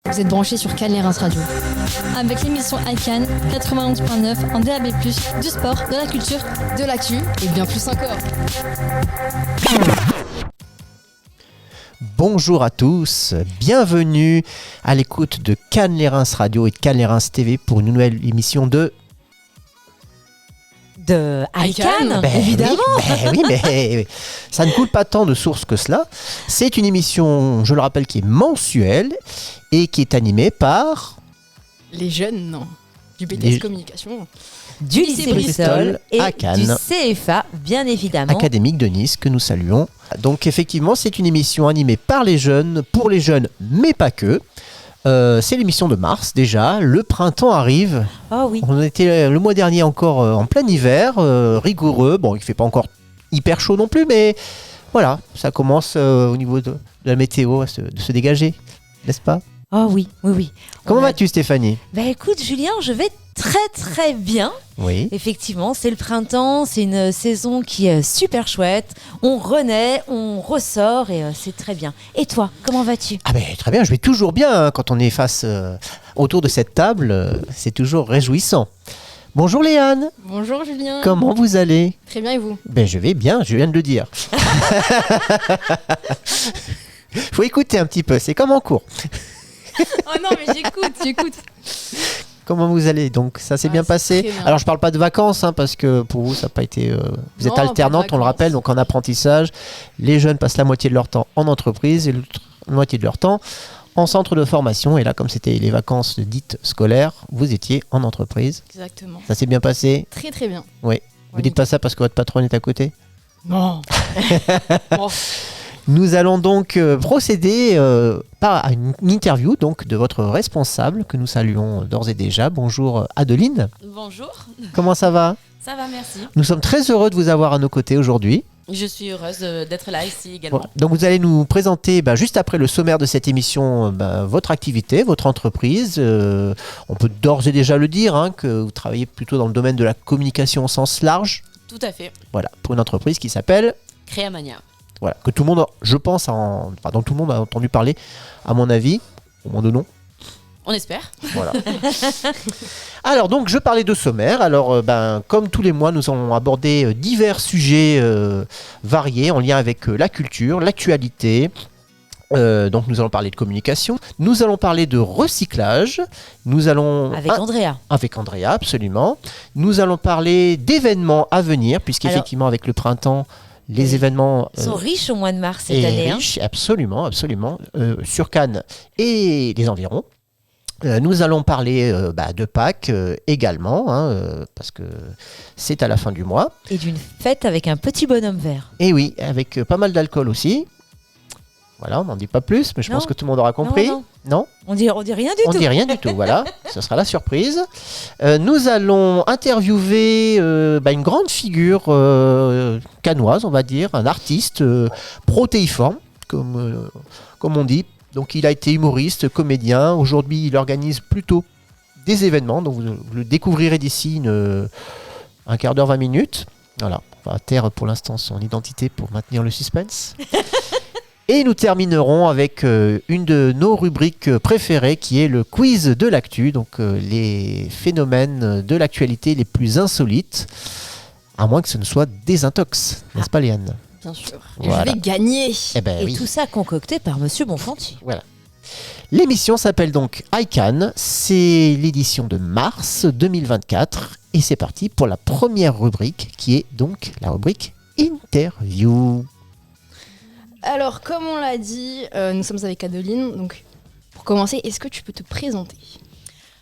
Vous êtes branchés sur Cannes Reims Radio. Avec l'émission iCan 91.9 en DAB+, du sport, de la culture, de l'actu et bien plus encore. Bonjour à tous, bienvenue à l'écoute de Cannes Reims Radio et de Cannes Reims TV pour une nouvelle émission de iCan, évidemment. Oui, mais ça ne coule pas tant de sources que cela. C'est une émission, je le rappelle, qui est mensuelle et qui est animée par les jeunes, non, du BTS Communication, du lycée Bristol et à Cannes, du CFA, bien évidemment, académique de Nice, que nous saluons. Donc effectivement, c'est une émission animée par les jeunes, pour les jeunes, mais pas que. C'est l'émission de mars déjà, le printemps arrive. Oh oui. On était le mois dernier encore en plein hiver, rigoureux. Bon, il ne fait pas encore hyper chaud non plus, mais voilà, ça commence au niveau de la météo de se dégager, n'est-ce pas ? Oh oui, oui, oui. Comment vas-tu, Stéphanie ? Bah écoute, Julien, je vais très très bien. Oui. Effectivement, c'est le printemps, c'est une saison qui est super chouette. On renaît, on ressort et c'est très bien. Et toi, comment vas-tu ? Ah ben très bien, je vais toujours bien hein, quand on est face autour de cette table, c'est toujours réjouissant. Bonjour Léane. Bonjour Julien. Comment vous allez ? Très bien et vous ? Ben je vais bien, je viens de le dire. Faut écouter un petit peu, c'est comme en cours. Oh non mais j'écoute. Comment vous allez ? Donc ça s'est bien passé. Bien. Alors je parle pas de vacances hein, parce que pour vous ça n'a pas été. Vous êtes alternante, on le rappelle, donc en apprentissage. Les jeunes passent la moitié de leur temps en entreprise et l'autre moitié de leur temps en centre de formation. Et là, comme c'était les vacances dites scolaires, vous étiez en entreprise. Exactement. Ça s'est bien passé ? Très très bien. Oui. Vous dites pas ça parce que votre patronne est à côté ? Non. Oh. Nous allons donc procéder à une interview donc, de votre responsable que nous saluons d'ores et déjà. Bonjour Adeline. Bonjour. Comment ça va ? Ça va, merci. Nous sommes très heureux de vous avoir à nos côtés aujourd'hui. Je suis heureuse d'être là ici également. Bon, donc vous allez nous présenter juste après le sommaire de cette émission votre activité, votre entreprise. On peut d'ores et déjà le dire hein, que vous travaillez plutôt dans le domaine de la communication au sens large. Tout à fait. Voilà, pour une entreprise qui s'appelle Créamania. Voilà, que tout le monde, je pense, dont tout le monde a entendu parler, à mon avis, au moins de nom. On espère. Voilà. Alors donc, je parlais de sommaire. Alors, comme tous les mois, nous allons aborder divers sujets variés en lien avec la culture, l'actualité. Donc, nous allons parler de communication. Nous allons parler de recyclage. Nous allons avec Andrea. Avec Andrea, absolument. Nous allons parler d'événements à venir, puisqu'effectivement, avec le printemps. Les événements sont riches au mois de mars cette année. Riches, absolument, sur Cannes et les environs. Nous allons parler de Pâques également, parce que c'est à la fin du mois. Et d'une fête avec un petit bonhomme vert. Et oui, avec pas mal d'alcool aussi. Voilà, on n'en dit pas plus, mais je pense que tout le monde aura compris. Non, on dit rien du tout. On dit rien du tout, voilà. Ce sera la surprise. Nous allons interviewer une grande figure cannoise, on va dire, un artiste protéiforme, comme on dit. Donc il a été humoriste, comédien. Aujourd'hui, il organise plutôt des événements. Donc vous le découvrirez d'ici un quart d'heure, 20 minutes. Voilà, on va taire pour l'instant son identité pour maintenir le suspense. Et nous terminerons avec une de nos rubriques préférées qui est le quiz de l'actu, donc les phénomènes de l'actualité les plus insolites, à moins que ce ne soit des intox, n'est-ce pas Léane ? Bien sûr, voilà. Je vais gagner. Et tout ça concocté par Monsieur Bonfanti. Voilà. L'émission s'appelle donc iCan, c'est l'édition de mars 2024 et c'est parti pour la première rubrique qui est donc la rubrique interview. Alors, comme on l'a dit, nous sommes avec Adeline. Donc, pour commencer, est-ce que tu peux te présenter ?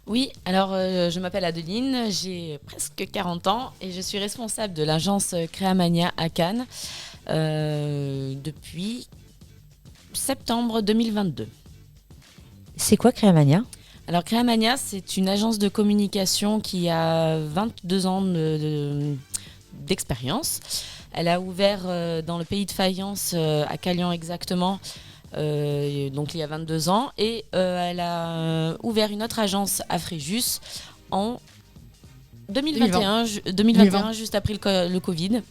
Oui, alors je m'appelle Adeline, j'ai presque 40 ans et je suis responsable de l'agence Créamania à Cannes depuis septembre 2022. C'est quoi Créamania ? Alors Créamania, c'est une agence de communication qui a 22 ans d'expérience. Elle a ouvert dans le pays de Fayence, à Calian exactement, donc il y a 22 ans. Et elle a ouvert une autre agence à Fréjus en 2021, juste après le Covid.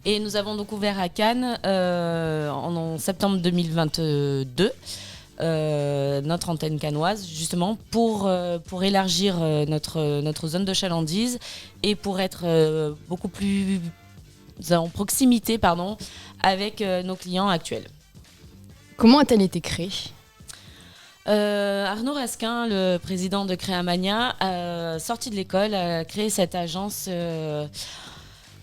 Et nous avons donc ouvert à Cannes en septembre 2022. notre antenne cannoise, justement pour élargir notre zone de chalandise et pour être beaucoup plus en proximité avec nos clients actuels. Comment a-t-elle été créée ? Arnaud Raskin, le président de Créamania, sorti de l'école, a créé cette agence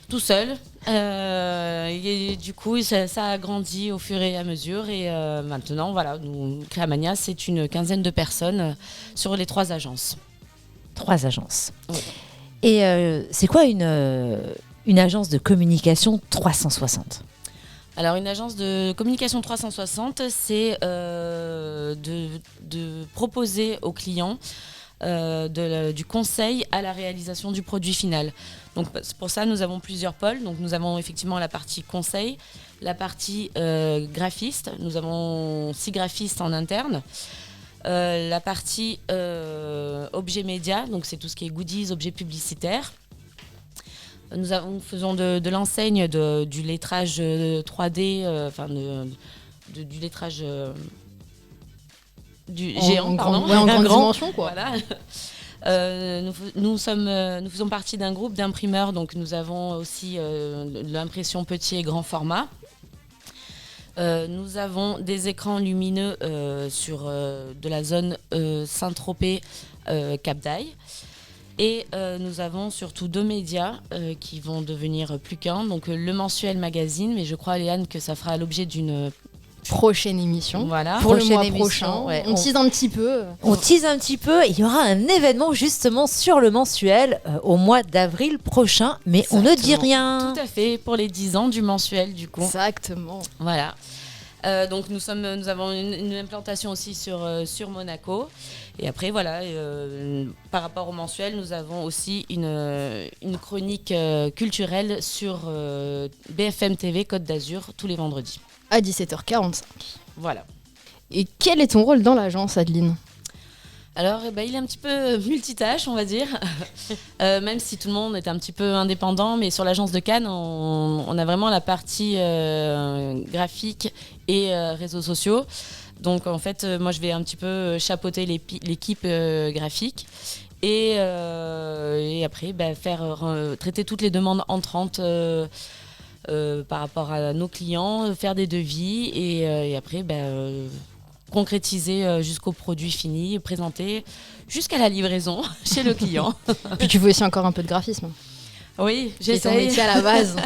tout seul. Et du coup, ça a grandi au fur et à mesure. Et maintenant, voilà, Créamania, c'est une quinzaine de personnes sur les 3 agences. 3 agences. Oui. Et c'est quoi une agence de communication 360 ? Alors, une agence de communication 360, c'est de proposer aux clients du conseil à la réalisation du produit final. Donc, pour ça, nous avons plusieurs pôles. Donc, nous avons effectivement la partie conseil, la partie graphiste. Nous avons 6 graphistes en interne. La partie objet média, donc c'est tout ce qui est goodies, objets publicitaires. Nous faisons de l'enseigne du lettrage 3D, du lettrage du géant, pardon. En grande dimension, quoi. Voilà. Nous faisons partie d'un groupe d'imprimeurs, donc nous avons aussi l'impression petit et grand format. Nous avons des écrans lumineux sur de la zone Saint-Tropez, Cap d'Aille. Et nous avons surtout 2 médias qui vont devenir plus qu'un. Donc le mensuel magazine, mais je crois, Léane, que ça fera l'objet d'une prochaine émission. Voilà. Pour Prochaine le mois émission, prochain. ouais. On tease un petit peu. On tease un petit peu. Il y aura un événement justement sur le mensuel au mois d'avril prochain, mais on ne dit rien. Tout à fait, pour les 10 ans du mensuel, du coup. Exactement. Voilà. Donc nous avons une implantation aussi sur Monaco. Et après, voilà, par rapport au mensuel, nous avons aussi une chronique culturelle sur BFM TV Côte d'Azur tous les vendredis. À 17h45. Voilà. Et quel est ton rôle dans l'agence, Adeline ? Alors, il est un petit peu multitâche, on va dire. Même si tout le monde est un petit peu indépendant, mais sur l'agence de Cannes, on a vraiment la partie graphique et réseaux sociaux. Donc, en fait, moi, je vais un petit peu chapeauter l'équipe graphique et après, traiter toutes les demandes entrantes par rapport à nos clients, faire des devis et après, concrétiser jusqu'au produit fini, présenter jusqu'à la livraison chez le client. Puis tu fais aussi encore un peu de graphisme. Oui, C'est ton j'essaye. métier à la base.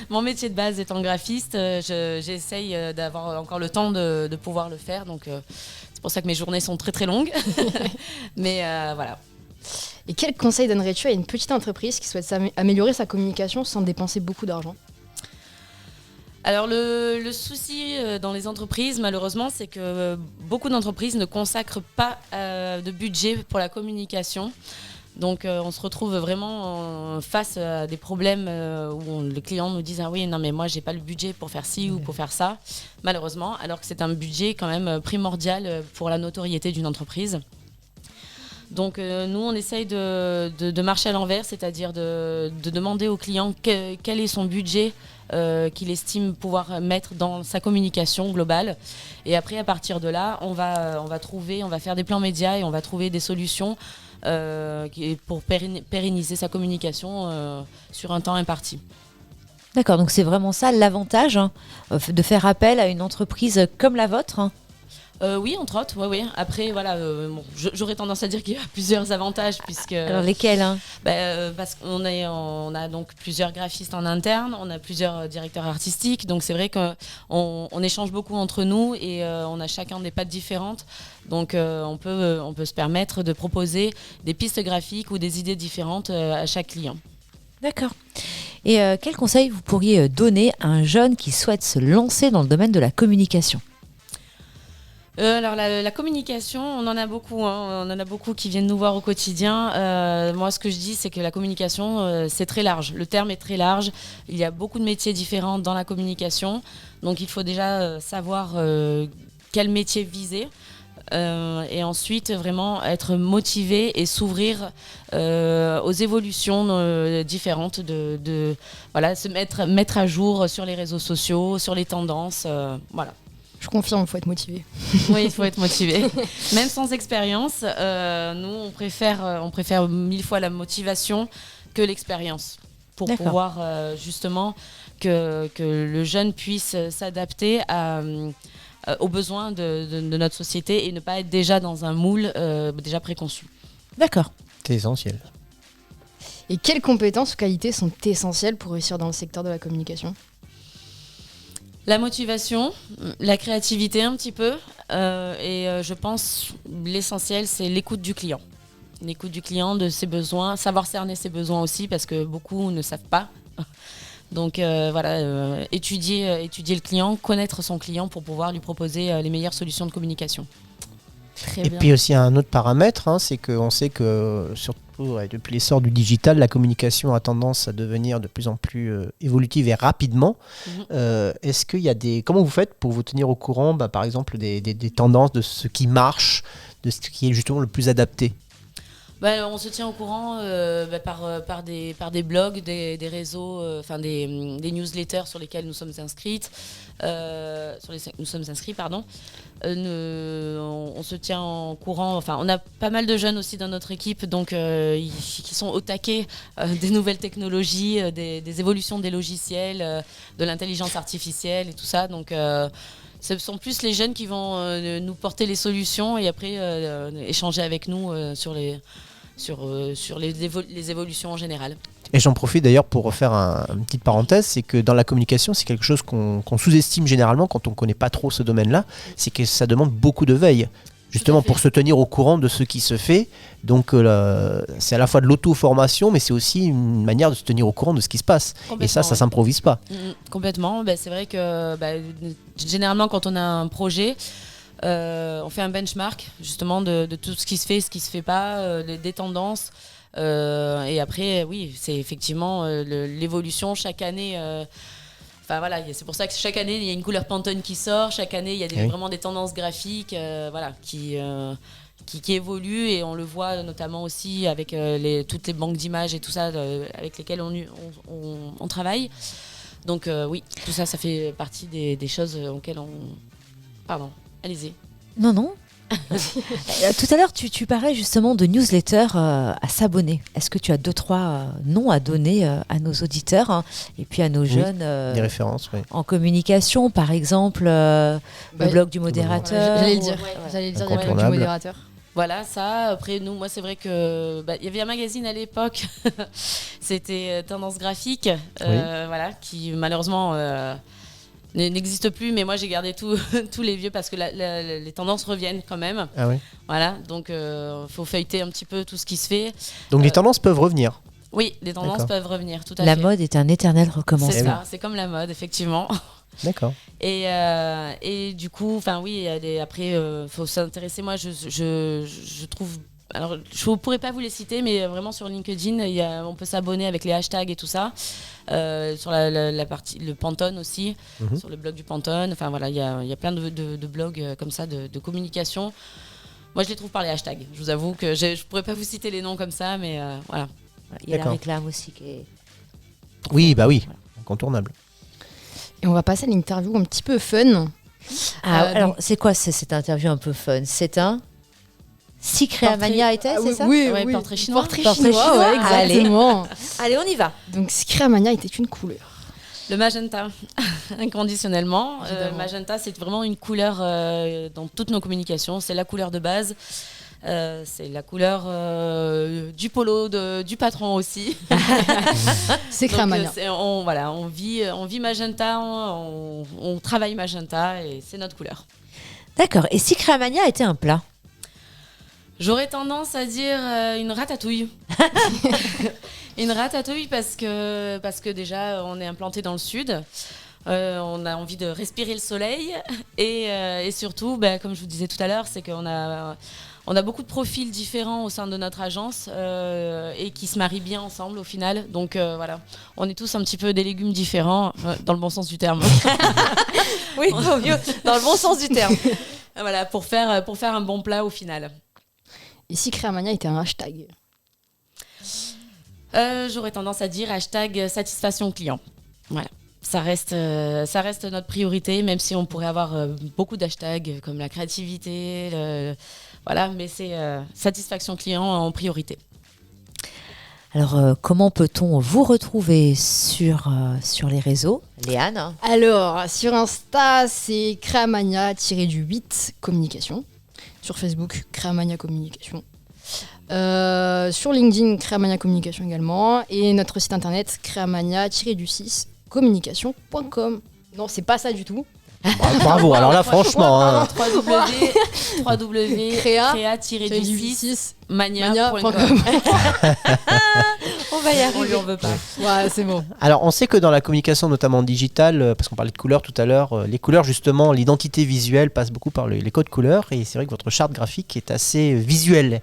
Mon métier de base étant graphiste, j'essaye d'avoir encore le temps de pouvoir le faire. Donc, c'est pour ça que mes journées sont très très longues. Mais voilà. Et quel conseil donnerais-tu à une petite entreprise qui souhaite améliorer sa communication sans dépenser beaucoup d'argent ? Alors le souci dans les entreprises, malheureusement, c'est que beaucoup d'entreprises ne consacrent pas de budget pour la communication. Donc on se retrouve vraiment face à des problèmes où les clients nous disent « Ah oui, non mais moi j'ai pas le budget pour faire ci ou pour faire ça », malheureusement, alors que c'est un budget quand même primordial pour la notoriété d'une entreprise. Donc nous on essaye de marcher à l'envers, c'est-à-dire de demander au client quel est son budget qu'il estime pouvoir mettre dans sa communication globale. Et après à partir de là, on va faire des plans médias et on va trouver des solutions pour pérenniser sa communication sur un temps imparti. D'accord, donc c'est vraiment ça l'avantage de faire appel à une entreprise comme la vôtre. Oui, entre autres, oui. Après, voilà, j'aurais tendance à dire qu'il y a plusieurs avantages puisque. Alors lesquels Parce qu'on a donc plusieurs graphistes en interne, on a plusieurs directeurs artistiques, donc c'est vrai qu'on échange beaucoup entre nous et on a chacun des pattes différentes, donc on peut se permettre de proposer des pistes graphiques ou des idées différentes à chaque client. D'accord. Et quel conseil vous pourriez donner à un jeune qui souhaite se lancer dans le domaine de la communication ? Alors la communication, on en a beaucoup, on en a beaucoup qui viennent nous voir au quotidien. Moi, ce que je dis, c'est que la communication, c'est très large. Le terme est très large. Il y a beaucoup de métiers différents dans la communication. Donc, il faut déjà savoir quel métier viser. Et ensuite, vraiment être motivé et s'ouvrir aux évolutions différentes. Voilà, se mettre à jour sur les réseaux sociaux, sur les tendances. Voilà. Je confirme, il faut être motivé. Oui, il faut être motivé. Même sans expérience, nous, on préfère 1000 fois la motivation que l'expérience pour D'accord. pouvoir justement que le jeune puisse s'adapter aux besoins de notre société et ne pas être déjà dans un moule déjà préconçu. D'accord. C'est essentiel. Et quelles compétences ou qualités sont essentielles pour réussir dans le secteur de la communication ? La motivation, la créativité un petit peu, je pense l'essentiel c'est l'écoute du client. L'écoute du client, de ses besoins, savoir cerner ses besoins aussi parce que beaucoup ne savent pas. Donc étudier le client, connaître son client pour pouvoir lui proposer les meilleures solutions de communication. Très Et bien. puis aussi un autre paramètre, c'est qu'on sait que surtout depuis l'essor du digital, la communication a tendance à devenir de plus en plus évolutive et rapidement. Est-ce qu'il y a comment vous faites pour vous tenir au courant, par exemple, des tendances, de ce qui marche, de ce qui est justement le plus adapté ? On se tient au courant par des blogs, des réseaux, des newsletters sur lesquels nous sommes inscrits. On se tient en courant. On a pas mal de jeunes aussi dans notre équipe, donc qui sont au taquet des nouvelles technologies, des évolutions des logiciels, de l'intelligence artificielle et tout ça. Donc ce sont plus les jeunes qui vont nous porter les solutions et après échanger avec nous sur les évolutions en général. Et j'en profite d'ailleurs pour refaire une petite parenthèse, c'est que dans la communication, c'est quelque chose qu'on sous-estime généralement quand on ne connaît pas trop ce domaine-là, c'est que ça demande beaucoup de veille, justement pour se tenir au courant de ce qui se fait. Donc c'est à la fois de l'auto-formation, mais c'est aussi une manière de se tenir au courant de ce qui se passe. Et ça s'improvise pas. Complètement. C'est vrai que généralement, quand on a un projet, on fait un benchmark justement de tout ce qui se fait, ce qui se fait pas, des tendances. Et après, oui, c'est effectivement l'évolution chaque année. C'est pour ça que chaque année, il y a une couleur Pantone qui sort. Chaque année, il y a vraiment des tendances graphiques qui évoluent. Et on le voit notamment aussi avec toutes les banques d'images et tout ça avec lesquelles on travaille. Donc oui, tout ça, ça fait partie des choses auxquelles on... Pardon, allez-y. Non. Tout à l'heure, tu parlais justement de newsletters à s'abonner. Est-ce que tu as 2-3 noms à donner à nos auditeurs et puis à nos jeunes des références, oui. en communication, par exemple le blog du modérateur. J'allais le dire. J'allais le dire, il y a le blog du modérateur. Voilà, ça. Après, nous, moi, c'est vrai que il y avait un magazine à l'époque, c'était Tendance Graphique, qui malheureusement n'existe plus, mais moi j'ai gardé tous les vieux parce que les tendances reviennent quand même. Ah oui. Voilà, donc faut feuilleter un petit peu tout ce qui se fait. Donc les tendances peuvent revenir. Oui, les tendances peuvent revenir, tout à fait. La mode est un éternel recommencement. C'est ça, c'est comme la mode, effectivement. D'accord. Et du coup, après, faut s'intéresser. Moi, je trouve. Alors, je ne pourrais pas vous les citer, mais vraiment sur LinkedIn, on peut s'abonner avec les hashtags et tout ça. Sur la partie, le Pantone aussi, sur le blog du Pantone. Enfin voilà, il y a plein de blogs comme ça, de communication. Moi, je les trouve par les hashtags. Je vous avoue que je ne pourrais pas vous citer les noms comme ça, mais voilà. Il y a la réclame aussi qui est... Oui, incontournable. Et on va passer à l'interview un petit peu fun. Alors, c'est quoi cette interview un peu fun ? C'est un... Secreamania était, c'est ça ? Oui, portrait chinois. Portrait chinois, ouais, exactement. Allez, on y va. Donc, Secreamania était une couleur. Le magenta, inconditionnellement. Évidemment. Magenta, c'est vraiment une couleur dans toutes nos communications. C'est la couleur de base. C'est la couleur du polo du patron aussi. Secreamania. On vit magenta, on travaille magenta et c'est notre couleur. D'accord. Et Secreamania était un plat ? J'aurais tendance à dire une ratatouille. Une ratatouille parce que déjà on est implanté dans le sud. On a envie de respirer le soleil et surtout, comme je vous disais tout à l'heure, c'est qu'on a beaucoup de profils différents au sein de notre agence et qui se marient bien ensemble au final. Donc voilà, on est tous un petit peu des légumes différents dans le bon sens du terme. Oui, au mieux, dans le bon sens du terme. Voilà, pour faire un bon plat au final. Et Secreamania était un hashtag. J'aurais tendance à dire hashtag satisfaction client. Voilà. ça reste notre priorité, même si on pourrait avoir beaucoup d'hashtags comme la créativité, voilà, mais c'est satisfaction client en priorité. Alors, comment peut-on vous retrouver sur les réseaux, Léane? Alors, sur Insta, c'est Créamania-8 communication. Sur Facebook, Créamania communication. Sur LinkedIn, Créamania communication également. Et notre site internet, créamania-6 communication.com. Non, c'est pas ça du tout. Bravo, alors là, franchement. www.créa-6 mania.com. On va y arriver. On lui en veut pas. Ouais, c'est bon. Alors, on sait que dans la communication, notamment digitale, parce qu'on parlait de couleurs tout à l'heure, les couleurs, justement, l'identité visuelle passe beaucoup par les codes couleurs. Et c'est vrai que votre charte graphique est assez visuelle.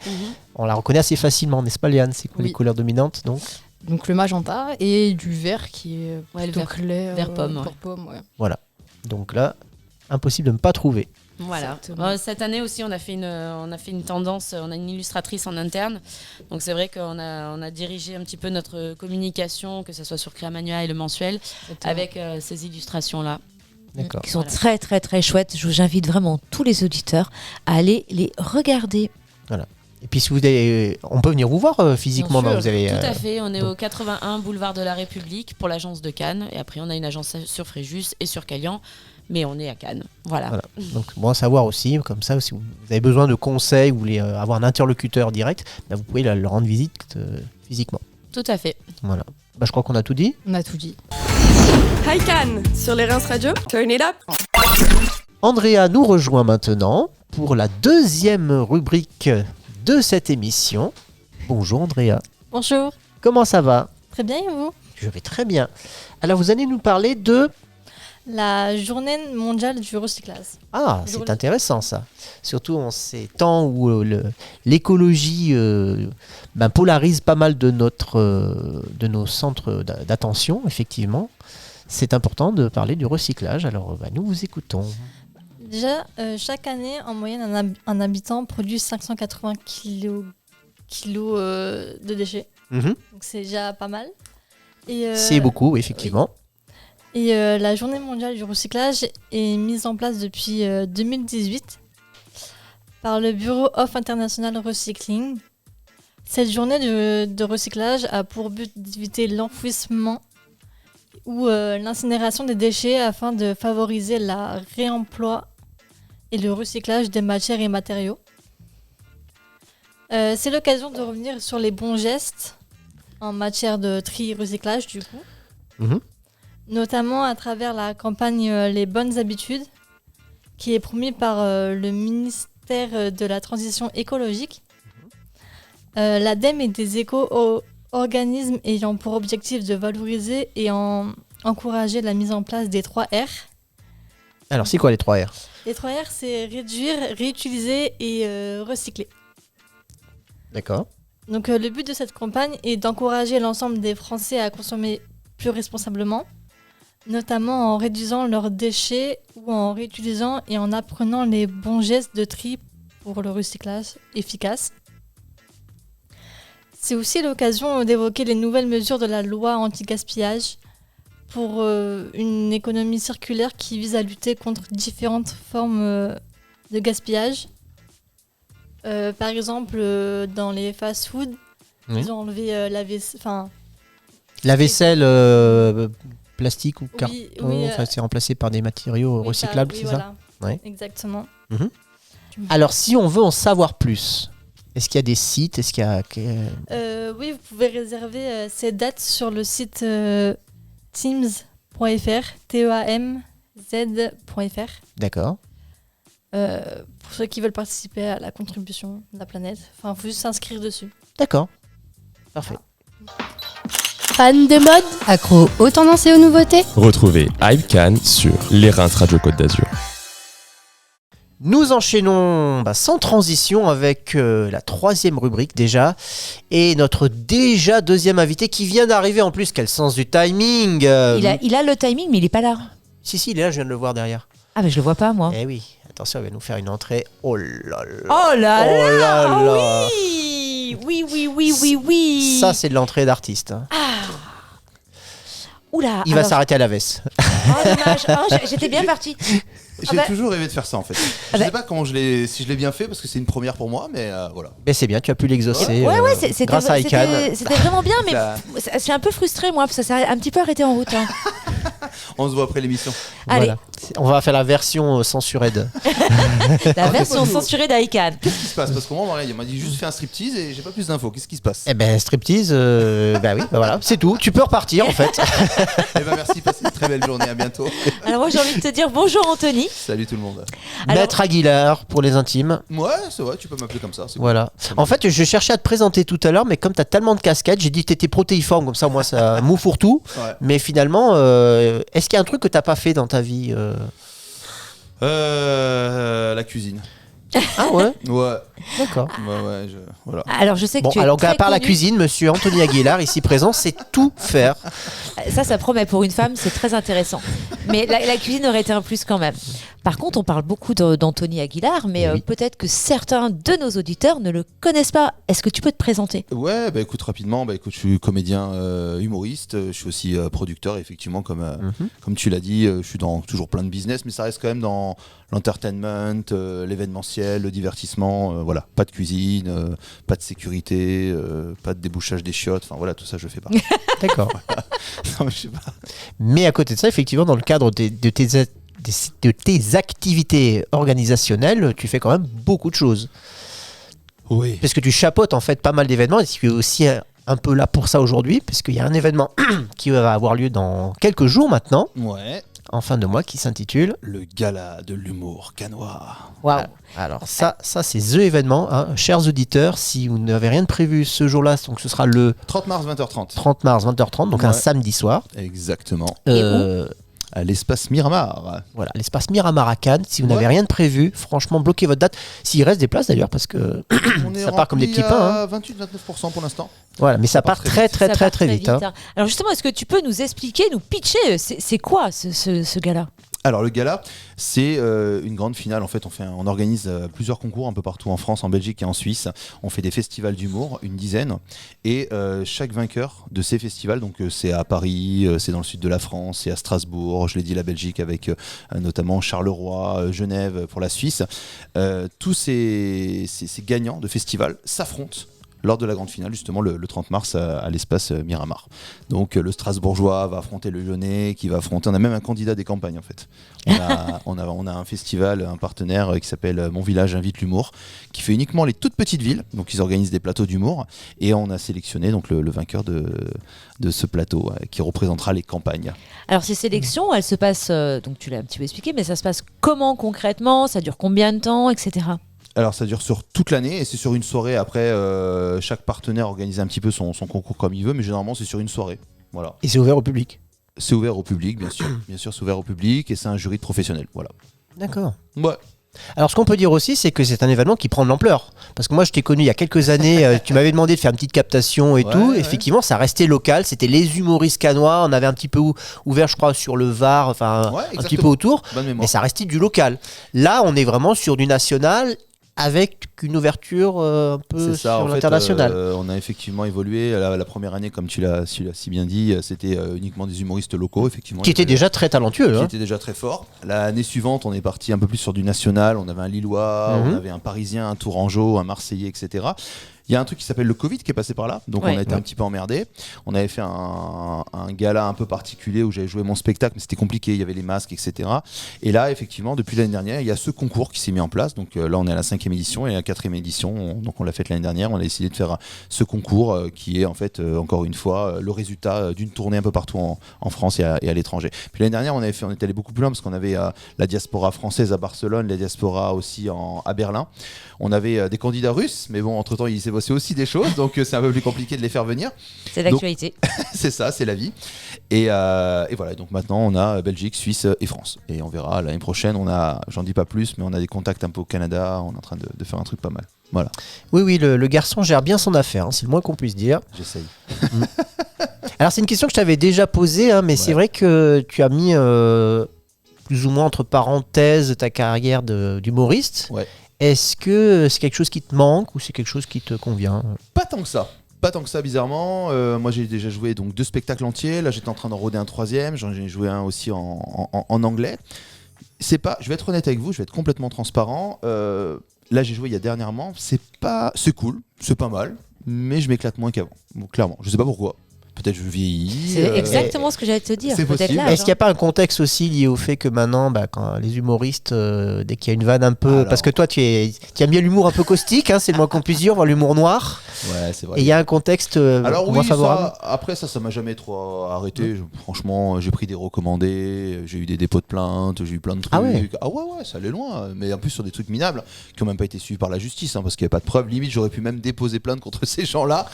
On la reconnaît assez facilement, n'est-ce pas, Léane? C'est quoi les couleurs dominantes Donc le magenta et du vert qui est plutôt le clair. vert pomme. Vert pomme, ouais. Voilà. Donc là, impossible de ne pas trouver. Voilà. Exactement. Cette année aussi, on a fait une tendance, on a une illustratrice en interne. Donc c'est vrai qu'on a dirigé un petit peu notre communication, que ce soit sur Créamania et le mensuel, avec ces illustrations-là. D'accord. Qui sont très très très chouettes. J'invite vraiment tous les auditeurs à aller les regarder. Voilà. Et puis, si vous avez, on peut venir vous voir physiquement. Bien sûr. Vous avez, Tout à fait, on est au 81 boulevard de la République pour l'agence de Cannes. Et après, on a une agence sur Fréjus et sur Calian. Mais on est à Cannes. Voilà. Donc, bon à savoir aussi, comme ça, si vous avez besoin de conseils, vous voulez avoir un interlocuteur direct, vous pouvez leur rendre visite physiquement. Tout à fait. Voilà. Je crois qu'on a tout dit. On a tout dit. Hi Cannes, sur les Reims Radio, turn it up. Andrea nous rejoint maintenant pour la deuxième rubrique de cette émission. Bonjour Andrea. Bonjour. Comment ça va? Très bien, et vous? Je vais très bien. Alors, vous allez nous parler de... La journée mondiale du recyclage. Ah, c'est intéressant ça. Surtout en ces temps où l'écologie polarise pas mal de nos centres d'attention, effectivement. C'est important de parler du recyclage. Alors, nous vous écoutons. Déjà, chaque année, en moyenne, un habitant produit 580 kilos de déchets. Donc, c'est déjà pas mal. C'est beaucoup, effectivement. Oui. Et la journée mondiale du recyclage est mise en place depuis 2018 par le Bureau of International Recycling. Cette journée de recyclage a pour but d'éviter l'enfouissement ou l'incinération des déchets afin de favoriser la réemploi et le recyclage des matières et matériaux. C'est l'occasion de revenir sur les bons gestes en matière de tri et recyclage du coup. Notamment à travers la campagne Les Bonnes Habitudes, qui est promise par le ministère de la Transition écologique. L'ADEME et des éco-organismes ayant pour objectif de valoriser et encourager la mise en place des 3 R. Alors, c'est quoi les 3 R? Les 3 R, c'est réduire, réutiliser et recycler. D'accord. Donc, le but de cette campagne est d'encourager l'ensemble des Français à consommer plus responsablement, notamment en réduisant leurs déchets ou en réutilisant et en apprenant les bons gestes de tri pour le recyclage efficace. C'est aussi l'occasion d'évoquer les nouvelles mesures de la loi anti-gaspillage pour une économie circulaire qui vise à lutter contre différentes formes de gaspillage. Par exemple, dans les fast-food, ils ont enlevé la vaisselle plastique ou carton, oui, c'est remplacé par des matériaux recyclables, c'est voilà. ça? Ouais. Exactement. Alors, si on veut en savoir plus, est-ce qu'il y a des sites? Est-ce qu'il y a... Oui, vous pouvez réserver ces dates sur le site teams.fr, teamz.fr. D'accord. Pour ceux qui veulent participer à la contribution de la planète. Enfin, il faut juste s'inscrire dessus. D'accord. Parfait. Fan de mode, accro aux tendances et aux nouveautés. Retrouvez Hype Cannes sur les Reims Radio Côte d'Azur. Nous enchaînons sans transition avec la 3e rubrique déjà. Et notre déjà 2e invité qui vient d'arriver en plus. Quel sens du timing Il a le timing, mais il est pas là. Si, il est là, je viens de le voir derrière. Ah, mais je le vois pas, moi. Eh oui, attention, il va nous faire une entrée. Oh là là. Oh là Oh là là, là. Oui. Ça, c'est de l'entrée d'artiste. Ah. Oula, il va alors- s'arrêter à la veste. Oh, dommage. Oh, j'étais bien partie. J'ai bah- toujours rêvé de faire ça en fait. Je sais pas si je l'ai bien fait parce que c'est une première pour moi, mais voilà. Mais c'est bien, tu as pu l'exaucer Ouais, c'était grâce à ICANN. c'était vraiment bien, mais Ça- je suis un peu frustrée, moi, parce que ça s'est un petit peu arrêté en route. Hein. On se voit après l'émission. Allez, Voilà. On va faire la version censurée de... la version censurée d'ICANN. Qu'est-ce qui se passe? Parce que moi, il m'a dit juste fais un striptease et j'ai pas plus d'infos. Qu'est-ce qui se passe? Eh ben, striptease, bah oui, bah voilà, c'est tout. Tu peux repartir en fait. Eh ben merci, passez une très belle journée, à bientôt. Alors moi, j'ai envie de te dire bonjour, Anthony. Salut tout le monde. Alors- Maître Aguilar pour les intimes. Ouais, c'est vrai, tu peux m'appeler comme ça. C'est Voilà. En fait, je cherchais à te présenter tout à l'heure, mais comme tu as tellement de casquettes, j'ai dit que tu étais protéiforme, comme ça, moi, ça mou fourre-tout. cool. Ouais. Mais finalement, est-ce qu'il y a un truc que tu n'as pas fait dans ta vie La cuisine. Ah ouais. Ouais, D'accord. ouais, voilà. Alors je sais que Bon, tu es alors très à part la connu. cuisine, monsieur Anthony Aguilar, ici présent, c'est tout faire. Ça promet pour une femme, c'est très intéressant. Mais la cuisine aurait été un plus quand même. Par contre, on parle beaucoup d'Anthony Aguilar, mais Oui. peut-être que certains de nos auditeurs ne le connaissent pas. Est-ce que tu peux te présenter? Ouais, bah écoute, rapidement, bah écoute, je suis comédien humoriste, je suis aussi producteur, effectivement, comme tu l'as dit, je suis dans toujours plein de business, mais ça reste quand même dans l'entertainment, l'événementiel, le divertissement, voilà, pas de cuisine, pas de sécurité, pas de débouchage des chiottes, enfin voilà, tout ça je fais pas. D'accord. Non, mais je sais pas. Mais à côté de ça, effectivement, dans le cadre de tes activités organisationnelles, tu fais quand même beaucoup de choses. Oui. Parce que tu chapeautes en fait pas mal d'événements et tu es aussi un peu là pour ça aujourd'hui, parce qu'il y a un événement qui va avoir lieu dans quelques jours maintenant, Ouais. en fin de mois, qui s'intitule... Le gala de l'humour canois. Waouh. Alors ça c'est the événement, hein. Chers auditeurs, si vous n'avez rien de prévu ce jour-là, donc ce sera le 30 mars, 20h30. 30 mars, 20h30, donc Ouais. un samedi soir. Exactement. Euh, À l'espace Miramar. Voilà, l'espace Miramar à Cannes. Si vous n'avez Ouais. rien de prévu, franchement, bloquez votre date. S'il reste des places d'ailleurs, parce que On est ça part comme des rempli petits pains. à 28-29% pour l'instant. voilà, mais ça part très Ça part très vite. Hein. hein. Alors justement, est-ce que tu peux nous expliquer, nous pitcher, c'est quoi ce gala? Alors le gala, c'est une grande finale. En fait, on organise plusieurs concours un peu partout en France, en Belgique et en Suisse. On fait des festivals d'humour, une dizaine, et chaque vainqueur de ces festivals, donc c'est à Paris, c'est dans le sud de la France, c'est à Strasbourg, je l'ai dit, la Belgique avec notamment Charleroi, Genève pour la Suisse. Tous ces gagnants de festivals s'affrontent lors de la grande finale, justement le 30 mars à l'espace Miramar. Donc le Strasbourgeois va affronter le Lyonnais, qui va affronter... On a même un candidat des campagnes en fait. On a un festival, un partenaire qui s'appelle Mon Village Invite l'Humour, qui fait uniquement les toutes petites villes. Donc ils organisent des plateaux d'humour et on a sélectionné donc le vainqueur de ce plateau qui représentera les campagnes. Alors ces sélections, elles se passent, donc tu l'as un petit peu expliqué, mais ça se passe comment concrètement? Ça dure combien de temps, etc. Alors ça dure sur toute l'année et c'est sur une soirée. Après, chaque partenaire organise un petit peu son concours comme il veut, mais généralement c'est sur une soirée. Voilà. Et c'est ouvert au public. C'est ouvert au public, bien sûr. Bien sûr, c'est ouvert au public et c'est un jury de professionnels. Voilà. D'accord. Ouais. Alors ce qu'on peut dire aussi, c'est que c'est un événement qui prend de l'ampleur. Parce que moi je t'ai connu il y a quelques années, tu m'avais demandé de faire une petite captation et Ouais, tout. ouais. Effectivement, ça restait local, c'était les humoristes canois. On avait un petit peu ouvert, je crois, sur le Var, enfin Ouais, un petit exactement. peu autour. Bonne mémoire. Mais ça restait du local. Là, on est vraiment sur du national avec une ouverture un peu C'est ça, sur en fait, l'international. on a effectivement évolué. La première année, comme tu l'as si bien dit, c'était uniquement des humoristes locaux, effectivement. Qui était déjà très talentueux. Qui Hein. était déjà très fort. L'année suivante, on est parti un peu plus sur du national. On avait un Lillois, Mhm. on avait un Parisien, un Tourangeau, un Marseillais, etc. Il y a un truc qui s'appelle le Covid qui est passé par là, donc Ouais. on a été un petit peu emmerdé. On avait fait un gala un peu particulier où j'avais joué mon spectacle, mais c'était compliqué, il y avait les masques, etc. Et là, effectivement, depuis l'année dernière, il y a ce concours qui s'est mis en place. Donc là, on est à la 5e édition et à la 4e édition. Donc on l'a fait l'année dernière. On a décidé de faire ce concours qui est en fait, encore une fois, le résultat d'une tournée un peu partout en France et à l'étranger. Puis l'année dernière, on est allé beaucoup plus loin parce qu'on avait la diaspora française à Barcelone, la diaspora aussi à Berlin. On avait des candidats russes, mais bon, entre-temps, il s'est passé aussi des choses, donc c'est un peu plus compliqué de les faire venir. C'est d'actualité. C'est ça, c'est la vie. Et voilà, donc maintenant, on a Belgique, Suisse et France. Et on verra l'année prochaine, j'en dis pas plus, mais on a des contacts un peu au Canada, on est en train de faire un truc pas mal. Voilà, Oui, le garçon gère bien son affaire, hein, c'est le moins qu'on puisse dire. j'essaye. Alors c'est une question que je t'avais déjà posée, hein, mais c'est vrai que tu as mis plus ou moins entre parenthèses ta carrière d'humoriste. Ouais. Est-ce que c'est quelque chose qui te manque ou c'est quelque chose qui te convient? Pas tant que ça. Pas tant que ça, bizarrement. Moi, j'ai déjà joué donc 2 spectacles entiers. Là, j'étais en train d'en roder un 3e. J'en ai joué un aussi en anglais. Je vais être honnête avec vous, je vais être complètement transparent. Là, j'ai joué il y a dernièrement. C'est cool, c'est pas mal, mais je m'éclate moins qu'avant. Bon, clairement, je sais pas pourquoi. Peut-être je vieillis. C'est exactement ce que j'allais te dire. C'est possible. Là, Est-ce qu'il n'y a pas un contexte aussi lié au fait que maintenant, quand les humoristes, dès qu'il y a une vanne un peu... Alors... Parce que toi, tu aimes bien l'humour un peu caustique, c'est le moins qu'on puisse dire, voire l'humour noir. Ouais, c'est vrai. Et il y a un contexte moins favorable. Après, ça m'a jamais trop arrêté. Franchement, j'ai pris des recommandés, j'ai eu des dépôts de plaintes, j'ai eu plein de trucs. Ah ouais, ça allait loin. Mais en plus, sur des trucs minables qui n'ont même pas été suivis par la justice, parce qu'il n'y avait pas de preuves. Limite, j'aurais pu même déposer plainte contre ces gens-là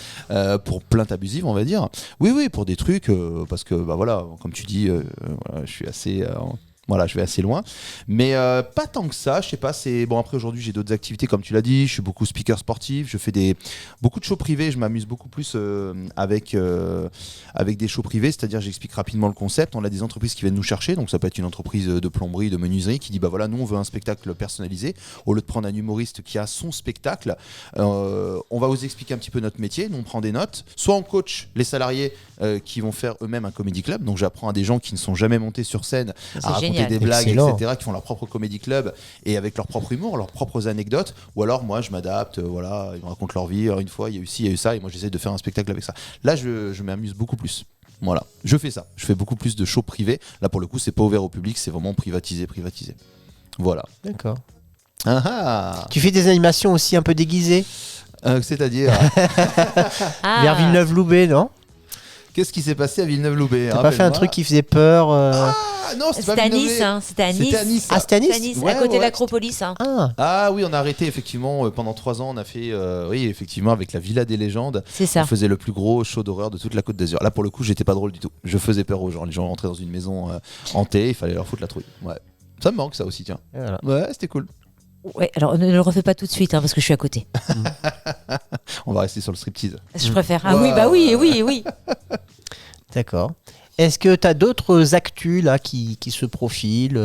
pour plainte abusive, on va dire. Oui, pour des trucs, parce que, comme tu dis, je suis assez... je vais assez loin, mais pas tant que ça. Je sais pas. Après aujourd'hui, j'ai d'autres activités, comme tu l'as dit. Je suis beaucoup speaker sportif. Je fais beaucoup de shows privés. Je m'amuse beaucoup plus avec des shows privés. C'est-à-dire, j'explique rapidement le concept. On a des entreprises qui viennent nous chercher. Donc, ça peut être une entreprise de plomberie, de menuiserie, qui dit nous, on veut un spectacle personnalisé. Au lieu de prendre un humoriste qui a son spectacle, on va vous expliquer un petit peu notre métier. Nous, on prend des notes. Soit on coach les salariés qui vont faire eux-mêmes un comedy club. Donc, j'apprends à des gens qui ne sont jamais montés sur scène à raconter des blagues, etc., qui font leur propre comédie club et avec leur propre humour, leurs propres anecdotes. Ou alors moi je m'adapte, ils me racontent leur vie. Alors, une fois il y a eu ci, il y a eu ça, et moi j'essaie de faire un spectacle avec ça. Là je m'amuse beaucoup plus. Voilà, je fais ça. Je fais beaucoup plus de shows privés. Là pour le coup c'est pas ouvert au public, c'est vraiment privatisé. Voilà. D'accord. Tu fais des animations aussi un peu déguisées, c'est-à-dire vers Villeneuve-Loubet, non? Qu'est-ce qui s'est passé à Villeneuve-Loubet? T'as pas fait un truc qui faisait peur non, c'était à Nice. C'était à Nice. Ah, c'était à Nice, à côté de l'Acropolis. Ah oui, on a arrêté effectivement pendant 3 ans. On a fait, effectivement, avec la Villa des légendes. C'est ça. On faisait le plus gros show d'horreur de toute la Côte d'Azur. Là, pour le coup, j'étais pas drôle du tout. Je faisais peur aux gens. Les gens rentraient dans une maison hantée, il fallait leur foutre la trouille. Ouais. Ça me manque, ça aussi, tiens. Voilà. Ouais, c'était cool. Ouais, alors ne le refais pas tout de suite parce que je suis à côté. On va rester sur le striptease. Je préfère. Ah oui. D'accord. Est-ce que tu as d'autres actus là qui se profilent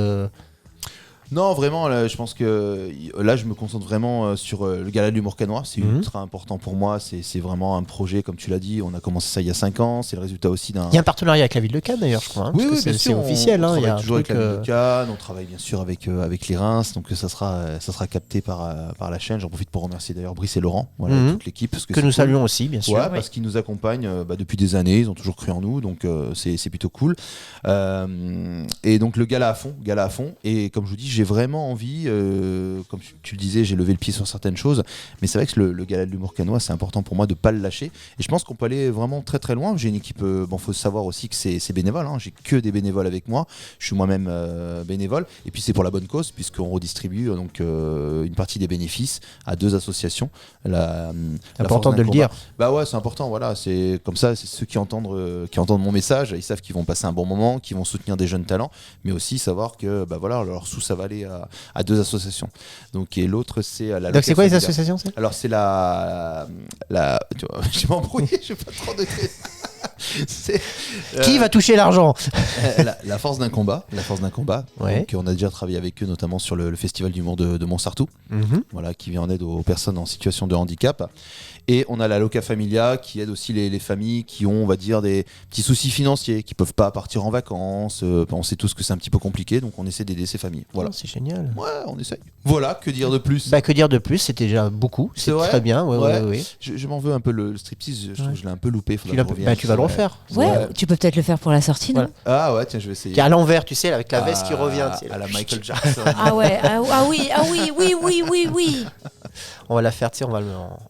Non, vraiment, là, je pense que là, je me concentre vraiment sur le Gala de l'humour canois. C'est ultra important pour moi. C'est vraiment un projet, comme tu l'as dit. On a commencé ça il y a 5 ans. C'est le résultat aussi d'un... Il y a un partenariat avec la ville de Cannes d'ailleurs, je crois. Oui, bien sûr. C'est officiel. On il y a toujours avec la ville de Cannes. On travaille bien sûr avec les Reims. Donc ça sera capté par la chaîne. J'en profite pour remercier d'ailleurs Brice et Laurent, toute l'équipe. Parce que nous saluons aussi, bien sûr. Parce qu'ils nous accompagnent depuis des années. Ils ont toujours cru en nous. Donc c'est plutôt cool. Et donc le gala à fond. Et comme je vous dis, j'ai vraiment envie, comme tu le disais, j'ai levé le pied sur certaines choses, mais c'est vrai que le gala de l'humour canois, c'est important pour moi de ne pas le lâcher, et je pense qu'on peut aller vraiment très très loin. J'ai une équipe, faut savoir aussi que c'est bénévole, j'ai que des bénévoles avec moi, je suis moi-même bénévole, et puis c'est pour la bonne cause, puisqu'on redistribue une partie des bénéfices à 2 associations. C'est important de le dire. Bah ouais, c'est important, voilà, c'est comme ça, c'est ceux qui entendent mon message, ils savent qu'ils vont passer un bon moment, qu'ils vont soutenir des jeunes talents, mais aussi savoir que leur sous ça va aller à 2 associations. Donc, et l'autre, c'est la... Donc, c'est quoi les associations? Alors, c'est la tu vois, je vais m'embrouiller, je vais pas trop de... Qui va toucher l'argent? La force d'un combat. Ouais. Donc, on a déjà travaillé avec eux, notamment sur le festival d'humour de Montsartou, qui vient en aide aux personnes en situation de handicap. Et on a la Loca Familia qui aide aussi les familles qui ont, on va dire, des petits soucis financiers, qui peuvent pas partir en vacances. On sait tous que c'est un petit peu compliqué, donc on essaie d'aider ces familles. Voilà. C'est génial. Ouais, on essaye. Voilà, que dire de plus? Que dire de plus? C'était déjà beaucoup. C'est très bien. Ouais. Je m'en veux un peu le striptease. Je trouve que je l'ai un peu loupé. Tu vas le refaire. Ouais, tu peux peut-être le faire pour la sortie, non? Ah ouais, tiens, je vais essayer. Qui est à l'envers, tu sais, avec la veste qui revient. À la Michael Jackson. Ah ouais, oui. On va la faire, tu sais, on va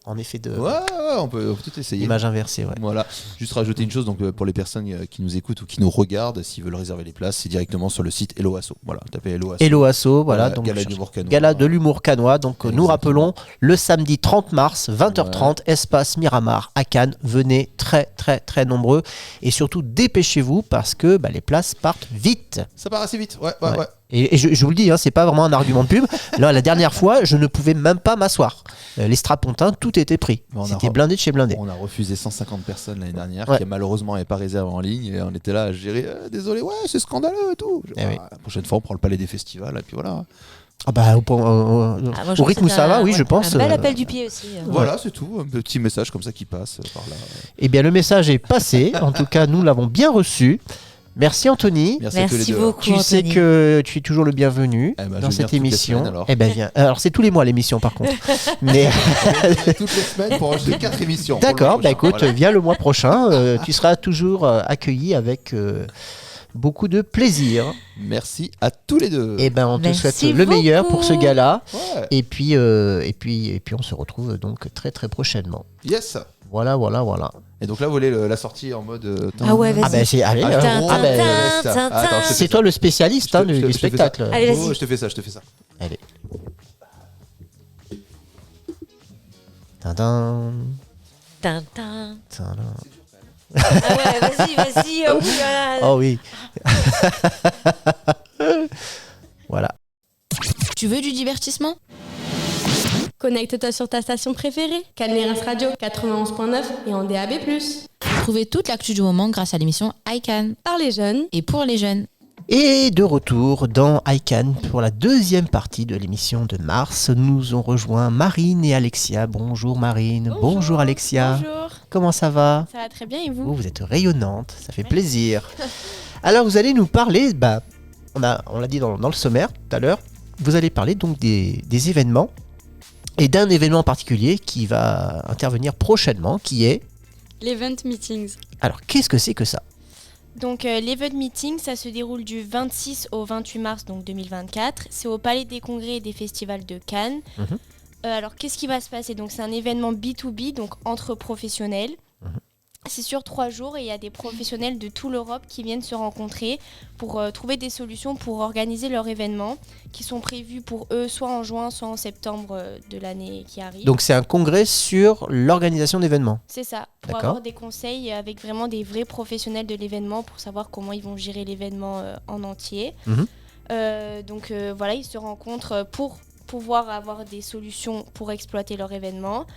en effet de... Ouais, on peut tout essayer. Image inversée, ouais. Voilà. Juste rajouter une chose, donc pour les personnes qui nous écoutent ou qui nous regardent, s'ils veulent réserver les places, c'est directement sur le site Hello Asso. Voilà, tapez Hello Asso. Hello Asso, voilà. Donc, Gala de l'humour canois. Donc nous rappelons, le samedi 30 mars, 20h30, espace Miramar à Cannes. Venez très très très nombreux. Et surtout, dépêchez-vous parce que les places partent vite. Ça part assez vite, ouais. Et je vous le dis, c'est pas vraiment un argument de pub. Là, la dernière fois, je ne pouvais même pas m'asseoir. Les strapontins, tout était pris. C'était blindé de chez blindé. On a refusé 150 personnes l'année dernière qui malheureusement n'avaient pas réservé en ligne. Et on était là à gérer. Désolé, c'est scandaleux et tout. La prochaine fois, on prend le palais des festivals et puis voilà. Ah bah, moi, je au rythme où ça va, oui, je pense. Un bel appel du pied aussi. Voilà, c'est tout. Un petit message comme ça qui passe par là. Eh bien, le message est passé. En tout cas, nous l'avons bien reçu. Merci Anthony. Merci à tous les deux. beaucoup. Tu sais Anthony. que tu es toujours le bienvenu Eh ben, je dans viens cette toutes les émission. semaines, alors. Eh ben viens. Alors c'est tous les mois l'émission par contre. Mais Toutes les semaines pour enregistrer 4 émissions. d'accord, Pour le bah prochain, écoute, voilà. viens le mois prochain. Tu seras toujours accueilli avec beaucoup de plaisir. Merci à tous les deux. Et ben on te Merci souhaite le meilleur beaucoup. pour ce gala. Ouais. Et puis on se retrouve donc très très prochainement. Yes. Voilà. Et donc là, vous voulez la sortie en mode. Ah ouais, vas-y. Ah ben c'est allez. Ah, hein. gros, Ah ben, Attends, je te c'est fais toi le spécialiste Je te- hein, je te- du je te fais ça. spectacle. Allez, vas-y. Oh, je te fais ça. Allez. Tadam. Tintin. Tadam. Ah ouais, vas-y. Oh, là, là. Oh oui. Voilà. Tu veux du divertissement? Connecte-toi sur ta station préférée, Cannes Radio 91.9 et en DAB+. Trouvez toute l'actu du moment grâce à l'émission iCan Par les jeunes. et pour les jeunes. Et de retour dans iCan pour la deuxième partie de l'émission de mars. Nous ont rejoint Marine et Alexia. Bonjour Marine. Bonjour Alexia. Bonjour, Comment ça va? ça va très bien et vous? Vous êtes rayonnante, ça fait plaisir. Alors vous allez nous parler, on l'a dit dans le sommaire tout à l'heure, vous allez parler donc des événements et d'un événement en particulier qui va intervenir prochainement, qui est... L'Event Meetings. Alors qu'est-ce que c'est que ça? Donc l'Event Meeting, ça se déroule du 26 au 28 mars donc 2024. C'est au Palais des Congrès et des Festivals de Cannes. Mhm. Alors qu'est-ce qui va se passer? Donc c'est un événement B2B, donc entre professionnels. Mhm. C'est sur 3 jours et il y a des professionnels de toute l'Europe qui viennent se rencontrer pour trouver des solutions pour organiser leur événement qui sont prévus pour eux soit en juin, soit en septembre de l'année qui arrive. Donc c'est un congrès sur l'organisation d'événements. C'est ça, pour D'accord. avoir des conseils avec vraiment des vrais professionnels de l'événement pour savoir comment ils vont gérer l'événement en entier. Mhm. Donc voilà, ils se rencontrent pour pouvoir avoir des solutions pour exploiter leur événement.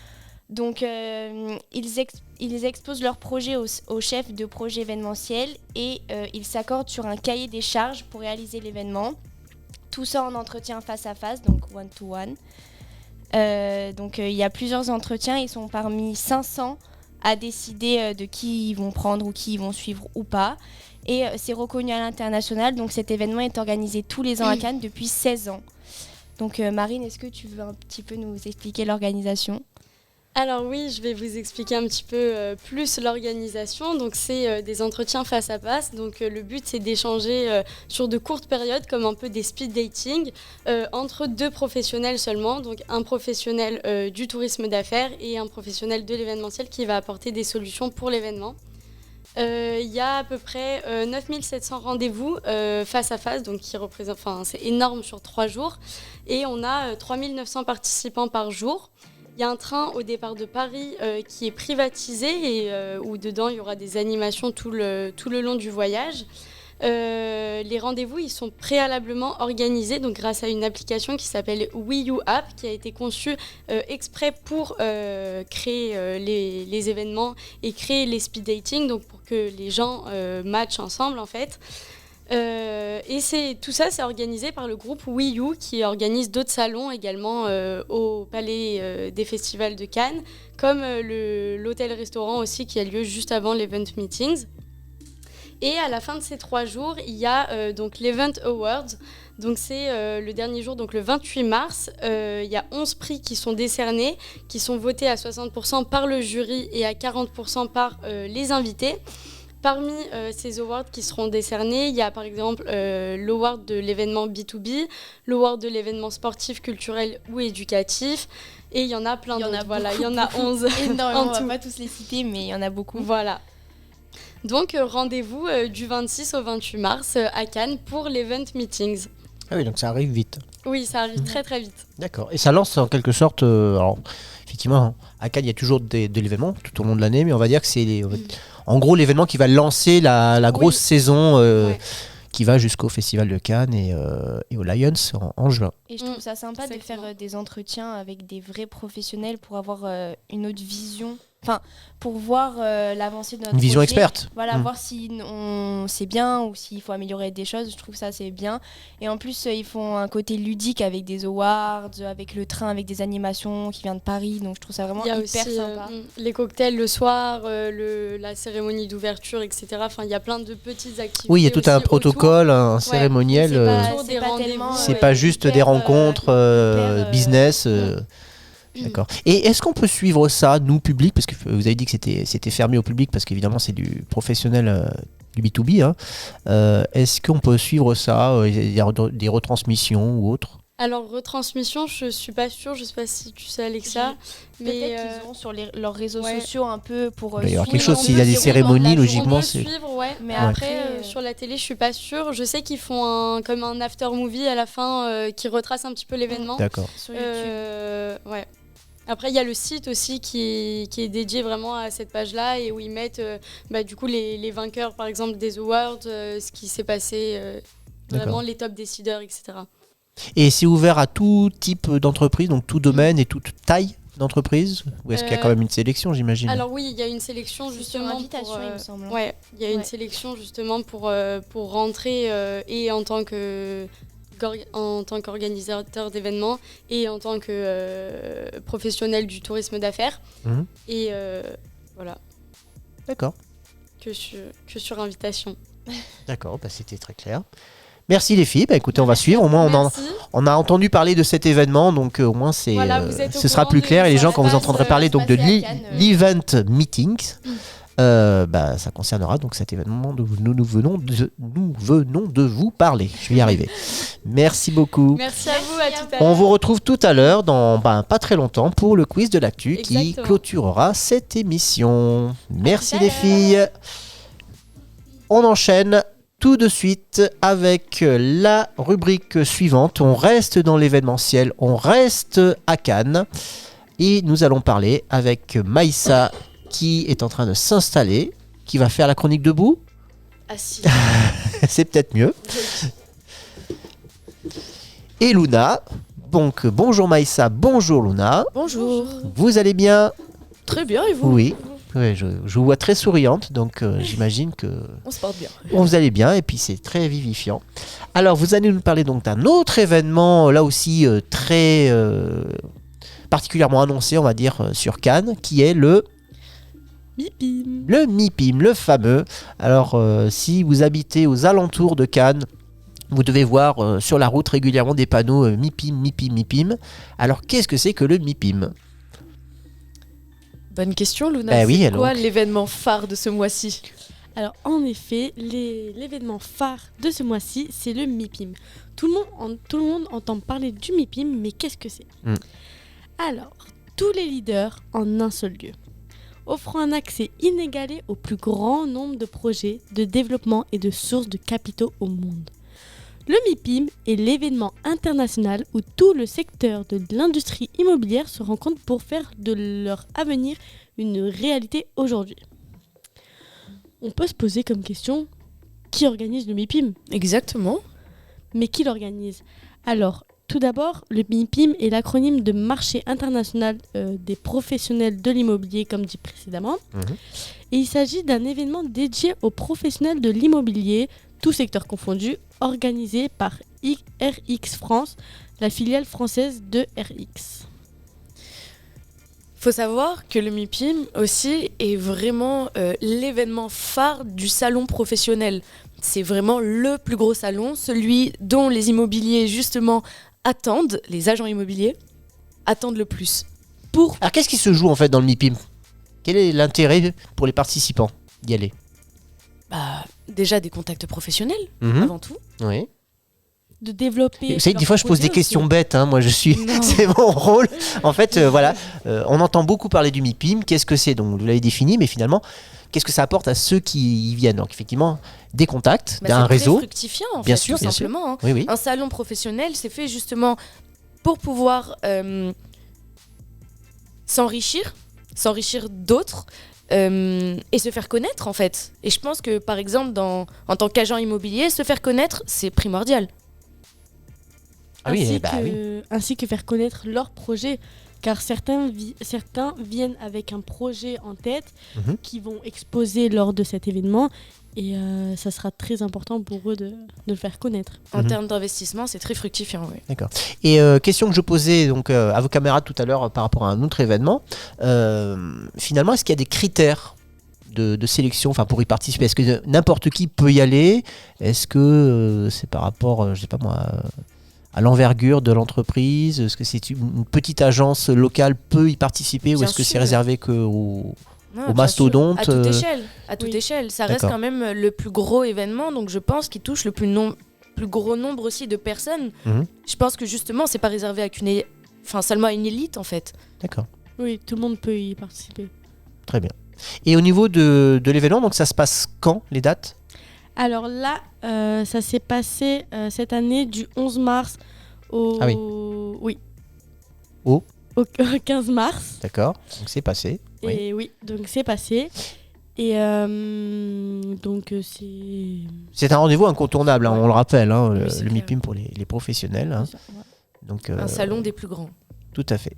Donc ils exposent leur projet au chef de projet événementiel et ils s'accordent sur un cahier des charges pour réaliser l'événement. Tout ça en entretien face à face, donc one-to-one. Donc il y a plusieurs entretiens, ils sont parmi 500 à décider de qui ils vont prendre ou qui ils vont suivre ou pas. Et c'est reconnu à l'international, donc cet événement est organisé tous les ans à Cannes depuis 16 ans. Donc Marine, est-ce que tu veux un petit peu nous expliquer l'organisation ? Alors oui, je vais vous expliquer un petit peu plus l'organisation. Donc c'est des entretiens face à face. Donc le but c'est d'échanger sur de courtes périodes comme un peu des speed dating entre deux professionnels seulement. Donc un professionnel du tourisme d'affaires et un professionnel de l'événementiel qui va apporter des solutions pour l'événement. Il y a à peu près 9700 rendez-vous face à face, donc qui représente, c'est énorme sur 3 jours. Et on a 3900 participants par jour. Il y a un train au départ de Paris qui est privatisé et où dedans il y aura des animations tout le long du voyage. Les rendez-vous ils sont préalablement organisés donc grâce à une application qui s'appelle WeU App qui a été conçue exprès pour créer les événements et créer les speed dating donc pour que les gens matchent ensemble en fait. Et tout ça c'est organisé par le groupe WeU qui organise d'autres salons également au Palais des Festivals de Cannes comme l'hôtel-restaurant aussi qui a lieu juste avant l'Event Meetings. Et à la fin de ces 3 jours, il y a donc l'Event Awards. Donc c'est le dernier jour, donc le 28 mars. Il y a 11 prix qui sont décernés, qui sont votés à 60% par le jury et à 40% par les invités. Parmi ces awards qui seront décernés, il y a par exemple l'award de l'événement B2B, l'award de l'événement sportif, culturel ou éducatif. Et il y en a plein d'autres. Voilà, il y en a 11 énormément, en on va tout. pas tous les citer, mais il y en a beaucoup. Voilà. Donc rendez-vous du 26 au 28 mars à Cannes pour l'Event Meetings. Ah oui, donc ça arrive vite. Oui, ça arrive très très vite. D'accord. Et ça lance en quelque sorte... alors, effectivement, à Cannes, il y a toujours de l'événement tout au long de l'année, mais on va dire que c'est en gros l'événement qui va lancer la grosse saison qui va jusqu'au Festival de Cannes et au Lions en juin. Et je trouve ça sympa de faire des entretiens avec des vrais professionnels pour avoir une autre vision pour voir l'avancée de notre Une vision projet. experte. Voilà, voir si c'est bien ou s'il faut améliorer des choses. Je trouve ça c'est bien. Et en plus, ils font un côté ludique avec des awards, avec le train, avec des animations qui vient de Paris. Donc je trouve ça vraiment hyper sympa. Les cocktails le soir, la cérémonie d'ouverture, etc. Enfin, il y a plein de petites activités. Oui, il y a tout un protocole, un cérémoniel. C'est pas juste des rencontres business. D'accord. Et est-ce qu'on peut suivre ça, nous, public, parce que vous avez dit que c'était fermé au public, parce qu'évidemment c'est du professionnel, du B2B. Hein. Est-ce qu'on peut suivre ça, des retransmissions ou autres ? Alors, retransmission, je suis pas sûre, je sais pas si tu sais, Alexa. Mais peut-être qu'ils auront sur leurs réseaux sociaux un peu pour. Il y aura quelque chose, s'il y a des cérémonies, logiquement. C'est suivre, ouais. Mais après, sur la télé, je suis pas sûre. Je sais qu'ils font comme un after movie à la fin qui retrace un petit peu l'événement. D'accord. Sur YouTube. Ouais. Après, il y a le site aussi qui est dédié vraiment à cette page-là et où ils mettent du coup les vainqueurs, par exemple, des awards, ce qui s'est passé, vraiment les top décideurs, etc. Et c'est ouvert à tout type d'entreprise, donc tout domaine et toute taille d'entreprise ? Ou est-ce qu'il y a quand même une sélection, j'imagine ? Alors oui, il y a une sélection justement sur invitation, il me semble. Ouais, il y a une sélection justement pour rentrer et en tant qu'organisateur d'événements et en tant que professionnel du tourisme d'affaires. Et voilà. D'accord. Que sur invitation. D'accord, c'était très clair. Merci les filles. Écoutez, on va suivre. Au moins, on a entendu parler de cet événement, donc au moins ce sera plus clair. Et les gens, quand vous entendrez parler donc de l'event meetings, ça concernera donc cet événement dont nous venons de vous parler. Je vais y arriver. Merci beaucoup. Merci à vous, à tout à l'heure. On vous retrouve tout à l'heure, dans pas très longtemps, pour le quiz de l'actu qui clôturera cette émission. Merci les filles. On enchaîne tout de suite avec la rubrique suivante. On reste dans l'événementiel, on reste à Cannes et nous allons parler avec Maïssa qui est en train de s'installer, qui va faire la chronique debout. Assis. C'est peut-être mieux. Et Luna. Donc bonjour Maïssa, bonjour Luna. Bonjour. Vous allez bien ? Très bien et vous ? Oui. Ouais, je vous vois très souriante, donc j'imagine que on se porte bien. Vous allez bien et puis c'est très vivifiant. Alors vous allez nous parler donc d'un autre événement, là aussi très particulièrement annoncé, on va dire, sur Cannes, qui est le MIPIM. Le MIPIM, le fameux. Alors si vous habitez aux alentours de Cannes, vous devez voir sur la route régulièrement des panneaux MIPIM, MIPIM, MIPIM. Alors qu'est-ce que c'est que le MIPIM ? Bonne question, Luna. C'est quoi l'événement phare de ce mois-ci ? Alors, en effet, l'événement phare de ce mois-ci, c'est le MIPIM. Tout le monde entend parler du MIPIM, mais qu'est-ce que c'est ? Alors, tous les leaders en un seul lieu, offrant un accès inégalé au plus grand nombre de projets de développement et de sources de capitaux au monde. Le MIPIM est l'événement international où tout le secteur de l'industrie immobilière se rencontre pour faire de leur avenir une réalité aujourd'hui. On peut se poser comme question, qui organise le MIPIM ? Exactement. Mais qui l'organise ? Alors, tout d'abord, le MIPIM est l'acronyme de Marché international des professionnels de l'immobilier, comme dit précédemment. Et il s'agit d'un événement dédié aux professionnels de l'immobilier, tout secteur confondu, organisé par RX France, la filiale française de RX. Faut savoir que le MIPIM aussi est vraiment l'événement phare du salon professionnel. C'est vraiment le plus gros salon, celui dont les immobiliers justement attendent, les agents immobiliers attendent le plus. Alors qu'est-ce qui se joue en fait dans le MIPIM ? Quel est l'intérêt pour les participants d'y aller ? Déjà des contacts professionnels, avant tout. Oui. De développer. Vous savez, des fois, je pose des questions bêtes. Moi, c'est mon rôle. En fait, voilà, on entend beaucoup parler du MIPIM. Qu'est-ce que c'est ? Donc, vous l'avez défini, mais finalement, qu'est-ce que ça apporte à ceux qui y viennent ? Donc, effectivement, des contacts, un réseau. C'est très fructifiant, en fait, tout simplement. Hein. Oui. Un salon professionnel, c'est fait justement pour pouvoir s'enrichir d'autres. Et se faire connaître en fait. Et je pense que par exemple en tant qu'agent immobilier, se faire connaître c'est primordial. Ainsi que faire connaître leurs projets. car certains viennent avec un projet en tête qui vont exposer lors de cet événement. Et ça sera très important pour eux de le faire connaître. En termes d'investissement, c'est très fructifiant. Oui. D'accord. Et question que je posais donc, à vos camarades tout à l'heure par rapport à un autre événement, finalement, est-ce qu'il y a des critères de sélection pour y participer? Est-ce que n'importe qui peut y aller? Est-ce que c'est par rapport, je sais pas moi, à l'envergure de l'entreprise? Est-ce que c'est une petite agence locale peut y participer ou est-ce que c'est réservé qu'aux mastodontes? À toute échelle. Ça reste quand même le plus gros événement, donc je pense qu'il touche le plus gros nombre aussi de personnes. Je pense que justement, c'est pas réservé à seulement à une élite en fait. D'accord. Oui, tout le monde peut y participer. Très bien. Et au niveau de l'événement, donc ça se passe quand, les dates? Alors là, ça s'est passé cette année du 11 mars au... Ah oui. Oui. Au 15 mars. D'accord, donc c'est passé. Et oui, donc c'est passé. Et donc c'est... C'est un rendez-vous incontournable, on le rappelle, le MIPIM pour les professionnels. Hein. Donc, un salon des plus grands. Tout à fait.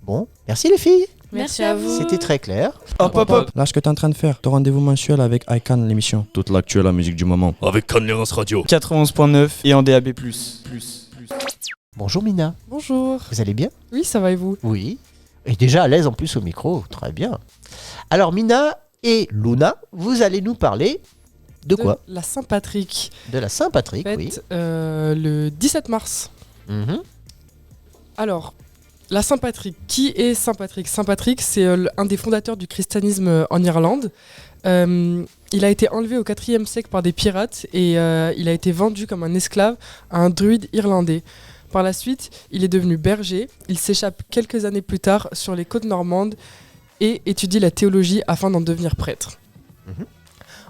Bon, merci les filles. Merci à vous. C'était très clair. Hop. Là, ce que tu es en train de faire, ton rendez-vous mensuel avec ICANN, l'émission. Toute l'actu à la musique du moment. Avec Cannes Lérins Radio. 91.9 et en DAB+. Bonjour Mina. Bonjour. Vous allez bien? Oui, ça va et vous? Oui. Et déjà à l'aise en plus au micro, très bien. Alors Mina et Luna, vous allez nous parler de quoi? La Saint-Patrick. De la Saint-Patrick, oui. Le 17 mars. Alors, la Saint-Patrick, qui est Saint-Patrick? Saint-Patrick, c'est un des fondateurs du christianisme en Irlande. Il a été enlevé au IVe siècle par des pirates et il a été vendu comme un esclave à un druide irlandais. Par la suite, il est devenu berger. Il s'échappe quelques années plus tard sur les côtes normandes et étudie la théologie afin d'en devenir prêtre.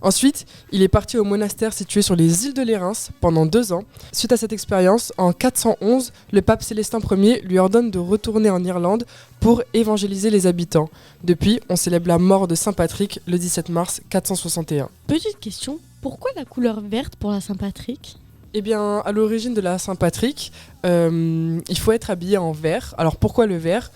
Ensuite, il est parti au monastère situé sur les îles de Lérins pendant 2 ans. Suite à cette expérience, en 411, le pape Célestin Ier lui ordonne de retourner en Irlande pour évangéliser les habitants. Depuis, on célèbre la mort de Saint Patrick le 17 mars 461. Petite question, pourquoi la couleur verte pour la Saint-Patrick? Eh bien, à l'origine de la Saint-Patrick, il faut être habillé en vert. Alors pourquoi le vert?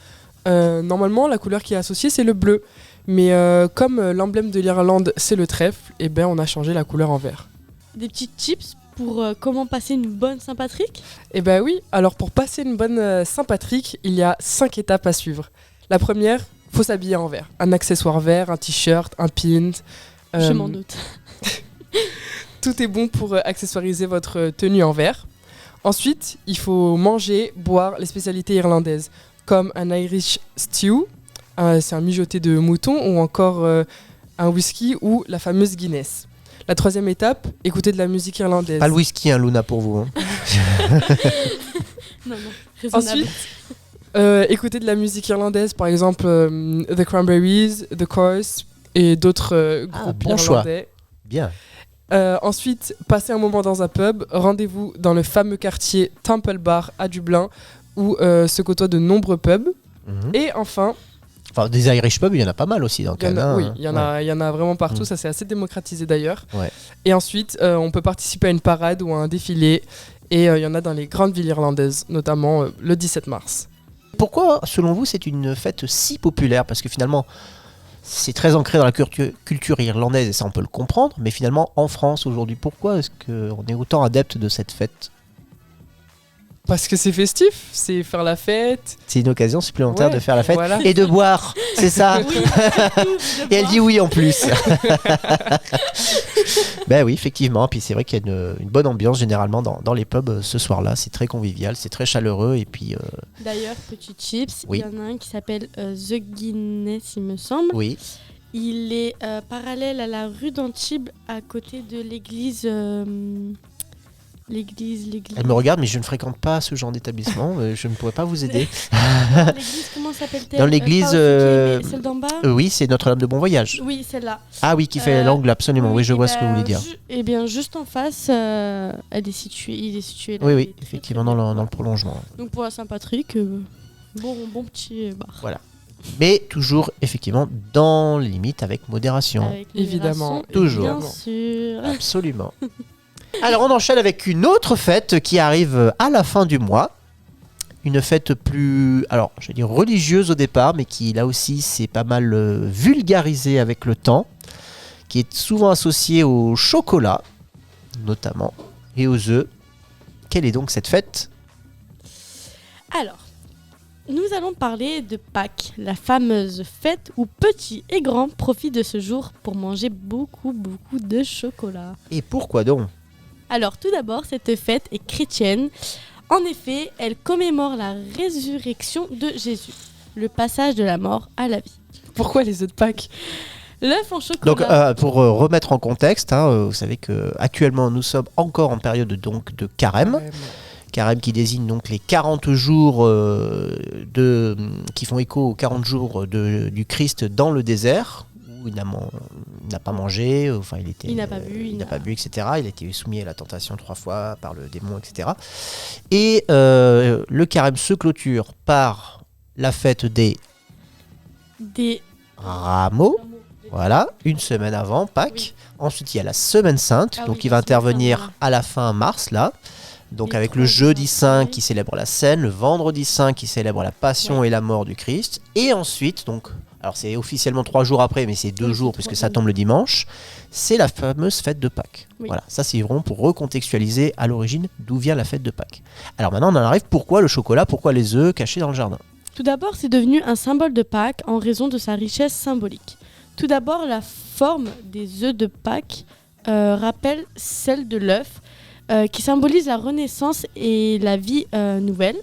Normalement, la couleur qui est associée, c'est le bleu. Mais comme l'emblème de l'Irlande, c'est le trèfle, eh ben, on a changé la couleur en vert. Des petits tips pour comment passer une bonne Saint-Patrick? Eh bien oui, alors pour passer une bonne Saint-Patrick, il y a 5 étapes à suivre. La première, faut s'habiller en vert. Un accessoire vert, un t-shirt, un pin. Je m'en doute. Tout est bon pour accessoiriser votre tenue en vert. Ensuite, il faut manger, boire les spécialités irlandaises, comme un Irish stew, c'est un mijoté de mouton, ou encore un whisky ou la fameuse Guinness. La troisième étape, écouter de la musique irlandaise. Pas le whisky, Luna, pour vous. Non, ensuite, écouter de la musique irlandaise, par exemple The Cranberries, The Chorus et d'autres groupes bon irlandais. Choix. Bien. Ensuite, passer un moment dans un pub, rendez-vous dans le fameux quartier Temple Bar à Dublin, où se côtoient de nombreux pubs. Et enfin... Enfin, des Irish pubs, il y en a pas mal aussi dans Canada. Oui, il y en a vraiment partout, ça c'est assez démocratisé d'ailleurs. Et ensuite, on peut participer à une parade ou à un défilé, et il y en a dans les grandes villes irlandaises, notamment le 17 mars. Pourquoi, selon vous, c'est une fête si populaire? Parce que finalement... C'est très ancré dans la culture irlandaise et ça on peut le comprendre, mais finalement en France aujourd'hui, pourquoi est-ce qu'on est autant adepte de cette fête? Parce que c'est festif, c'est faire la fête. C'est une occasion supplémentaire de faire la fête voilà. Et de boire, c'est ça. Oui, et elle dit oui en plus. Ben oui, effectivement. Puis c'est vrai qu'il y a une bonne ambiance généralement dans les pubs ce soir-là. C'est très convivial, c'est très chaleureux. Et puis. D'ailleurs, petit chips, il y en a un qui s'appelle The Guinness, il me semble. Oui. Il est parallèle à la rue d'Antibes, à côté de l'église. L'église. Elle me regarde, mais je ne fréquente pas ce genre d'établissement. Je ne pourrais pas vous aider. L'église, comment s'appelle-t-elle? Dans l'église. Celle d'en bas? Oui, c'est Notre-Dame de Bon Voyage. Oui, celle-là. Ah oui, qui fait l'angle, absolument. Oui, je vois ce que vous voulez dire. Eh bien, juste en face, il est situé là. Oui, effectivement, dans le prolongement. Donc pour la Saint-Patrick, bon petit bar. Voilà. Mais toujours, effectivement, dans les limites, avec modération. Évidemment. Toujours. Bien sûr. Absolument. Alors on enchaîne avec une autre fête qui arrive à la fin du mois. une fête plus, alors je vais dire religieuse au départ, mais qui là aussi s'est pas mal vulgarisée avec le temps, qui est souvent associée au chocolat, notamment, et aux œufs. Quelle est donc cette fête ? Alors, nous allons parler de Pâques, la fameuse fête où petits et grands profitent de ce jour pour manger beaucoup de chocolat. Et pourquoi donc ? Alors, tout d'abord, cette fête est chrétienne. En effet, elle commémore la résurrection de Jésus, le passage de la mort à la vie. Pourquoi les œufs de Pâques ? L'œuf en chocolat. Donc, pour remettre en contexte, vous savez que actuellement nous sommes encore en période donc de carême. Carême qui désigne donc les 40 jours qui font écho aux 40 jours du Christ dans le désert, où il n'a pas mangé, enfin il n'a pas bu, etc. Il a été soumis à la tentation 3 fois par le démon, etc. Et le carême se clôture par la fête des rameaux. Voilà, une semaine avant Pâques. Ensuite, il y a la Semaine Sainte, donc qui va intervenir à la fin mars, là. Donc avec le jeudi saint qui célèbre la Seine, le vendredi saint qui célèbre la Passion et la mort du Christ. Et ensuite, donc, alors c'est officiellement 3 jours après, mais c'est 2 jours puisque ça tombe le dimanche, c'est la fameuse fête de Pâques. Oui. Voilà, ça c'est vraiment pour recontextualiser à l'origine d'où vient la fête de Pâques. Alors maintenant, on en arrive, pourquoi le chocolat, pourquoi les œufs cachés dans le jardin ? Tout d'abord, c'est devenu un symbole de Pâques en raison de sa richesse symbolique. Tout d'abord, la forme des œufs de Pâques rappelle celle de l'œuf, qui symbolise la renaissance et la vie nouvelle.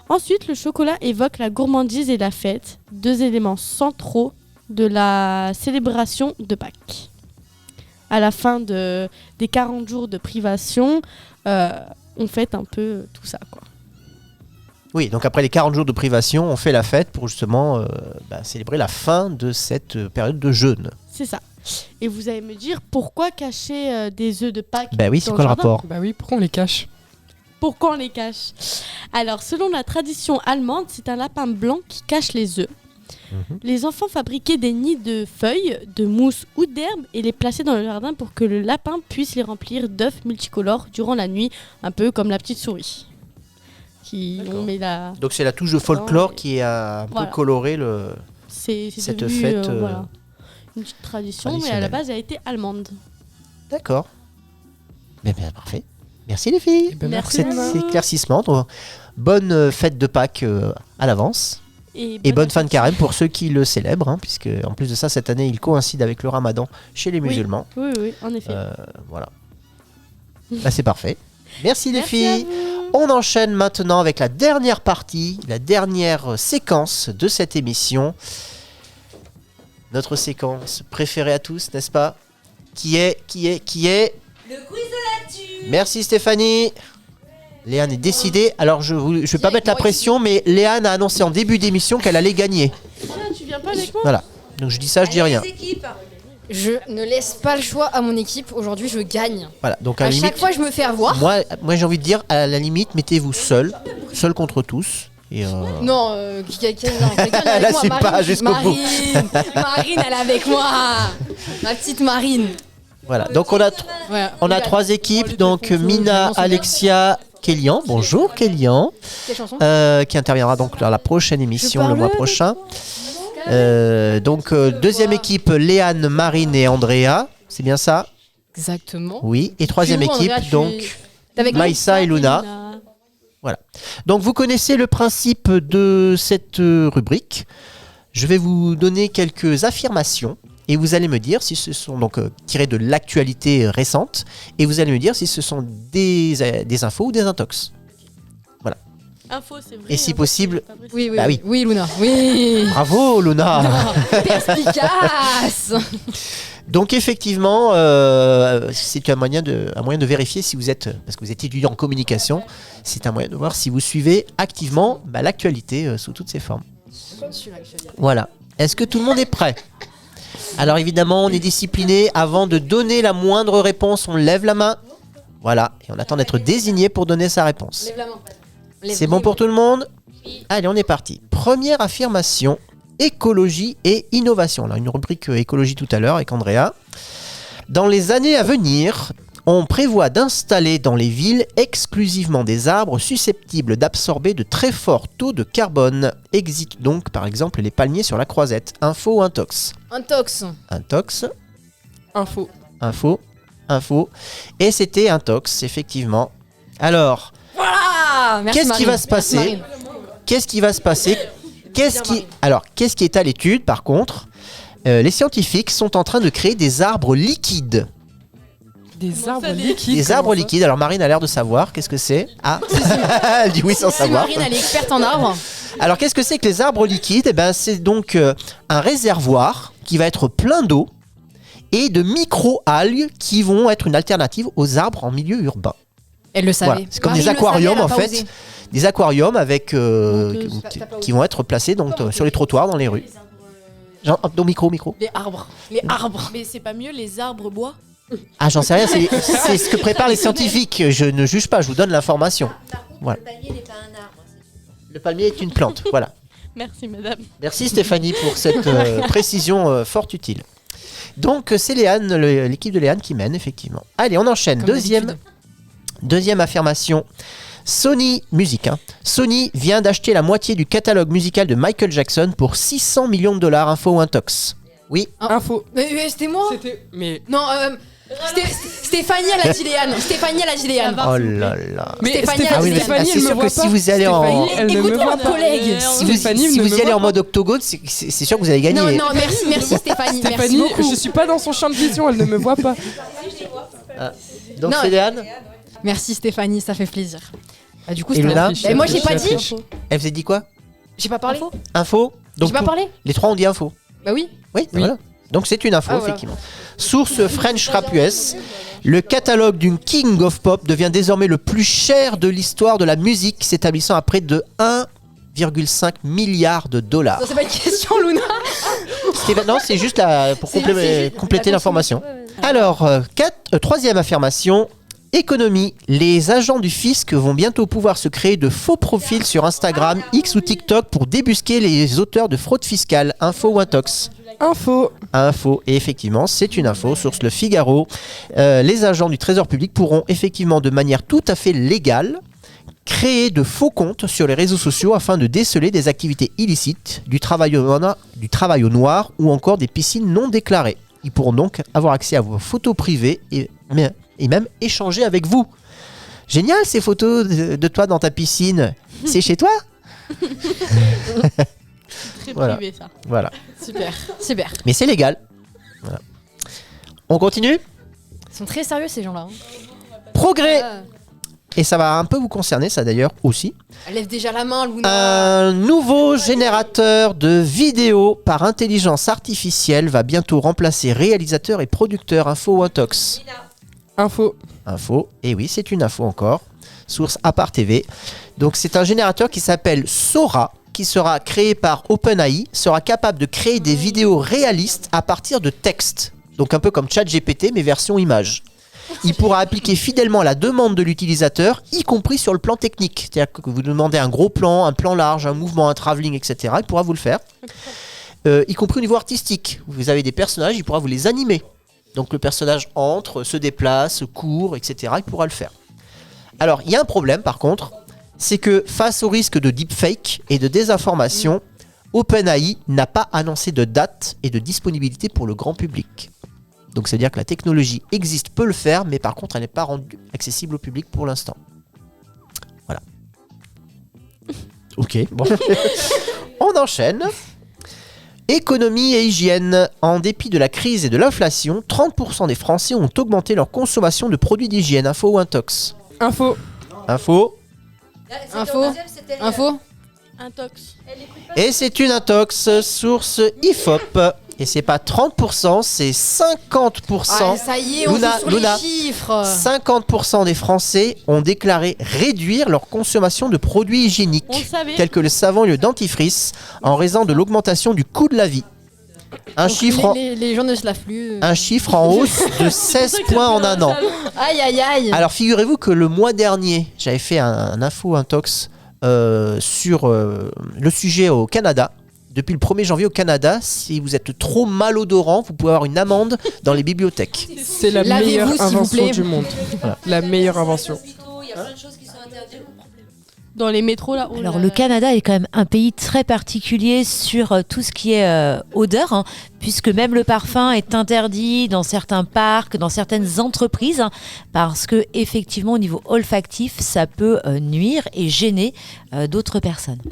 Ensuite, le chocolat évoque la gourmandise et la fête, 2 éléments centraux de la célébration de Pâques. À la fin des 40 jours de privation, on fête un peu tout ça, quoi. Oui, donc après les 40 jours de privation, on fait la fête pour justement célébrer la fin de cette période de jeûne. C'est ça. Et vous allez me dire, pourquoi cacher des œufs de Pâques ? Bah oui, c'est quoi le rapport ? Bah oui, pourquoi on les cache ? Pourquoi on les cache ? Alors, selon la tradition allemande, c'est un lapin blanc qui cache les œufs. Les enfants fabriquaient des nids de feuilles, de mousse ou d'herbe et les plaçaient dans le jardin pour que le lapin puisse les remplir d'œufs multicolores durant la nuit, un peu comme la petite souris. Donc c'est la touche de folklore qui a un peu coloré cette devenu, fête. Une petite tradition, mais à la base elle a été allemande. D'accord. Bien, parfait. Merci les filles pour cet éclaircissement. Bonne fête de Pâques à l'avance. Et bonne fin de carême pour ceux qui le célèbrent, puisque en plus de ça, cette année, il coïncide avec le Ramadan chez les musulmans. Oui, en effet. Voilà. C'est parfait. Merci les filles. On enchaîne maintenant avec la dernière partie, la dernière séquence de cette émission. Notre séquence préférée à tous, n'est-ce pas ? Qui est Le quiz de l'actu. Merci Stéphanie. Léane est décidée. Alors je vais pas mettre la pression, mais Léane a annoncé en début d'émission qu'elle allait gagner. Tu viens pas avec moi ? Voilà. Donc je dis ça, je dis rien. Je ne laisse pas le choix à mon équipe. Aujourd'hui, je gagne. Voilà. Donc à chaque fois, je me fais avoir. Moi, j'ai envie de dire, à la limite, mettez-vous seul contre tous. Et Non, quelqu'un avec là, moi. c'est pas jusqu'au bout. Marine, elle est avec moi. Ma petite Marine. Voilà. Donc on a 3 équipes. Donc Mina, Alexia, Kélian. Bonjour Kélian. Qui interviendra donc dans la prochaine émission le mois prochain. Donc deuxième équipe, Léane, Marine et Andrea. C'est bien ça ? Exactement. Oui. Et troisième équipe, donc Maïssa et Luna. Voilà. Donc vous connaissez le principe de cette rubrique. Je vais vous donner quelques affirmations et vous allez me dire si ce sont donc tirées de l'actualité récente et vous allez me dire si ce sont des infos ou des intox. Voilà. Info, c'est vrai. Et si possible, oui, Luna. Oui. Bravo Luna. Perspicace. Donc effectivement, c'est un moyen de vérifier si vous êtes, parce que vous êtes étudiant en communication, c'est un moyen de voir si vous suivez activement l'actualité sous toutes ses formes. Voilà. Est-ce que tout le monde est prêt ? Alors évidemment, on est discipliné. Avant de donner la moindre réponse, on lève la main. Voilà. Et on attend d'être désigné pour donner sa réponse. Lève la main. C'est bon pour tout le monde ? Allez, on est parti. Première affirmation. Écologie et innovation. On a une rubrique écologie tout à l'heure avec Andrea. Dans les années à venir, On prévoit d'installer dans les villes exclusivement des arbres susceptibles d'absorber de très forts taux de carbone. Exit donc par exemple les palmiers sur la Croisette. Info ou intox? Intox. Intox. Info. Info. Info. Et c'était intox, effectivement. Alors, Voilà. Merci, qu'est-ce qui Marine. va se passer? Marine. Qu'est-ce qui va se passer? Qu'est-ce qui est à l'étude par contre? Les scientifiques sont en train de créer des arbres liquides. Des arbres liquides. Des arbres liquides. Alors Marine a l'air de savoir. Qu'est-ce que c'est? Ah, elle dit oui sans savoir. Marine, elle est experte en arbres. Alors qu'est-ce que c'est que les arbres liquides? Eh ben, c'est donc un réservoir qui va être plein d'eau et de micro-algues qui vont être une alternative aux arbres en milieu urbain. Elle le savait. Voilà. C'est comme Marine des le savait, aquariums elle a en pas fait. osé. Des aquariums avec qui vont être placés donc sur les trottoirs dans les rues. Genre, hop, micro. Les arbres. Les arbres. Mais c'est pas mieux les arbres bois? Ah, j'en sais rien, c'est ce que préparent les scientifiques. Je ne juge pas, je vous donne l'information. Voilà. Le palmier n'est pas un arbre. Le palmier est une plante, voilà. Merci, madame. Merci Stéphanie pour cette précision fort utile. Donc c'est Léane, l'équipe de Léane qui mène effectivement. Allez, on enchaîne. Deuxième affirmation. Sony Music. Sony vient d'acheter la moitié du catalogue musical de Michael Jackson pour 600 millions de dollars. Info ou intox? Oui. Info. Mais c'était moi. Mais non. Stéphanie, elle a dit Léane. Stéphanie, elle a dit Léane. Oh là là. Mais Stéphanie, c'est sûr que si vous allez en écoute-moi, collègue. si vous y allez en mode octogone, c'est sûr que vous allez gagner. Non, merci Stéphanie. Merci beaucoup. Je suis pas dans son champ de vision, elle ne me voit pas. Donc c'est Léane. Merci Stéphanie, ça fait plaisir. Bah, du coup, Et Luna, moi j'ai pas dit. Elle vous a dit quoi? J'ai pas parlé. Info. Donc J'ai pas parlé. Les trois ont dit info. Bah oui. Oui. Voilà. Donc c'est une info, Ah, voilà. effectivement. Source French Rap US, le catalogue d'une King of Pop devient désormais le plus cher de l'histoire de la musique, s'établissant à près de 1,5 milliard de dollars. Non, c'est pas une question, Luna. Non, c'est juste pour compléter l'information. Alors, troisième affirmation. Économie. Les agents du fisc vont bientôt pouvoir se créer de faux profils sur Instagram, X ou TikTok pour débusquer les auteurs de fraude fiscale. Info ou intox? Info. Info. Et effectivement, c'est une info. Source Le Figaro. Les agents du Trésor public pourront effectivement de manière tout à fait légale créer de faux comptes sur les réseaux sociaux afin de déceler des activités illicites, du travail au noir ou encore des piscines non déclarées. Ils pourront donc avoir accès à vos photos privées et même échanger avec vous. Génial ces photos de toi dans ta piscine. C'est chez toi? Très Voilà. privé, ça. Voilà. Super. Mais c'est légal. Voilà. On continue? Ils sont très sérieux ces gens-là. Progrès. Et ça va un peu vous concerner, ça d'ailleurs aussi. Elle lève déjà la main, Luna. Un nouveau générateur de vidéos par intelligence artificielle va bientôt remplacer réalisateurs et producteurs. Info ou intox? Info. Info. Et oui, c'est une info encore. Source Apart TV. Donc c'est un générateur qui s'appelle Sora, qui sera créé par OpenAI, sera capable de créer des vidéos réalistes à partir de texte. Donc un peu comme ChatGPT, mais version image. Il pourra appliquer fidèlement la demande de l'utilisateur, y compris sur le plan technique. C'est-à-dire que vous demandez un gros plan, un plan large, un mouvement, un travelling, etc. Il pourra vous le faire. Y compris au niveau artistique. Vous avez des personnages, il pourra vous les animer. Donc le personnage entre, se déplace, court, etc. Il pourra le faire. Alors, il y a un problème par contre, c'est que face au risque de deepfake et de désinformation, OpenAI n'a pas annoncé de date et de disponibilité pour le grand public. Donc c'est-à-dire que la technologie existe, peut le faire, mais par contre elle n'est pas rendue accessible au public pour l'instant. Voilà. Ok, bon. On enchaîne. Économie et hygiène. En dépit de la crise et de l'inflation, 30% des Français ont augmenté leur consommation de produits d'hygiène. Info ou intox? Info. Info. Info. Intox. Et c'est une intox, source IFOP. Et c'est pas 30%, c'est 50%. Ah, ça y est, on joue sur les chiffres. 50% des Français ont déclaré réduire leur consommation de produits hygiéniques, tels que le savon et le dentifrice, en raison de l'augmentation du coût de la vie. Les gens ne se lavent plus. Un chiffre en hausse de 16 points en un an. Aïe, aïe, aïe. Alors figurez-vous que le mois dernier, j'avais fait un info intox sur le sujet au Canada depuis le 1er janvier au Canada. Si vous êtes trop malodorant, vous pouvez avoir une amende dans les bibliothèques. C'est la meilleure invention du monde. Voilà. La meilleure invention. Il y a plein de choses qui sont interdites. Dans les métros là. Alors le Canada est quand même un pays très particulier sur tout ce qui est odeur, hein, puisque même le parfum est interdit dans certains parcs, dans certaines entreprises, hein, parce que effectivement au niveau olfactif, ça peut nuire et gêner d'autres personnes.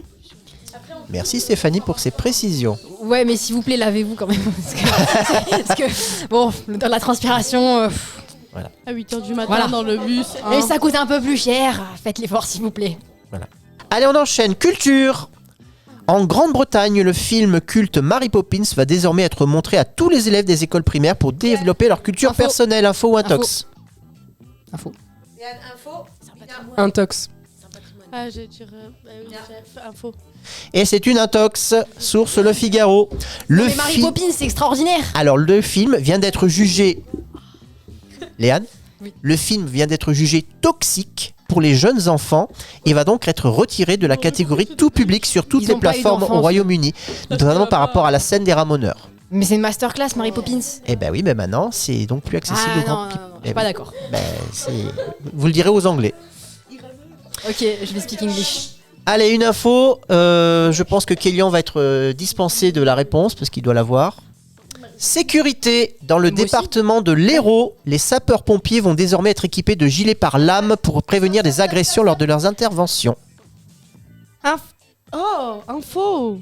Merci Stéphanie pour ces précisions. Ouais, mais s'il vous plaît, lavez-vous quand même. Parce que bon, dans la transpiration. Voilà. À 8h du matin dans le bus. Et ça coûte un peu plus cher. Faites l'effort s'il vous plaît. Voilà. Allez, on enchaîne. Culture. En Grande-Bretagne, le film culte Mary Poppins va désormais être montré à tous les élèves des écoles primaires pour développer leur culture personnelle. Info ou intox? Info. Intox. Ah, je dirais info. Et c'est une intox. Source Le Figaro. Mais Mary Poppins, c'est extraordinaire. Alors, le film vient d'être jugé... Léane? Oui. Le film vient d'être jugé toxique pour les jeunes enfants et va donc être retiré de la catégorie tout public sur toutes les plateformes au Royaume-Uni, notamment par rapport à la scène des ramoneurs. Mais c'est une masterclass, Mary Poppins. Eh ben oui, mais maintenant, c'est donc plus accessible au grand public. Je suis pas d'accord. Vous le direz aux Anglais. Ok, je vais speak English. Allez, une info. Je pense que Kélian va être dispensé de la réponse parce qu'il doit l'avoir. Sécurité. Dans le département de l'Hérault, les sapeurs-pompiers vont désormais être équipés de gilets pare-lames pour prévenir des agressions lors de leurs interventions. Oh, info.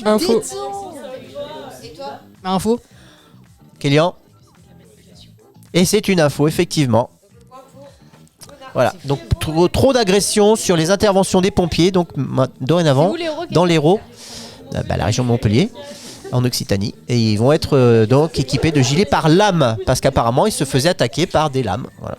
Info. Et toi? Info. Kélian. Et c'est une info, effectivement. Voilà, donc trop d'agressions sur les interventions des pompiers, donc dorénavant, dans l'Hérault, la région de Montpellier, en Occitanie, et ils vont être donc équipés de gilets par lame, parce qu'apparemment ils se faisaient attaquer par des lames. Voilà.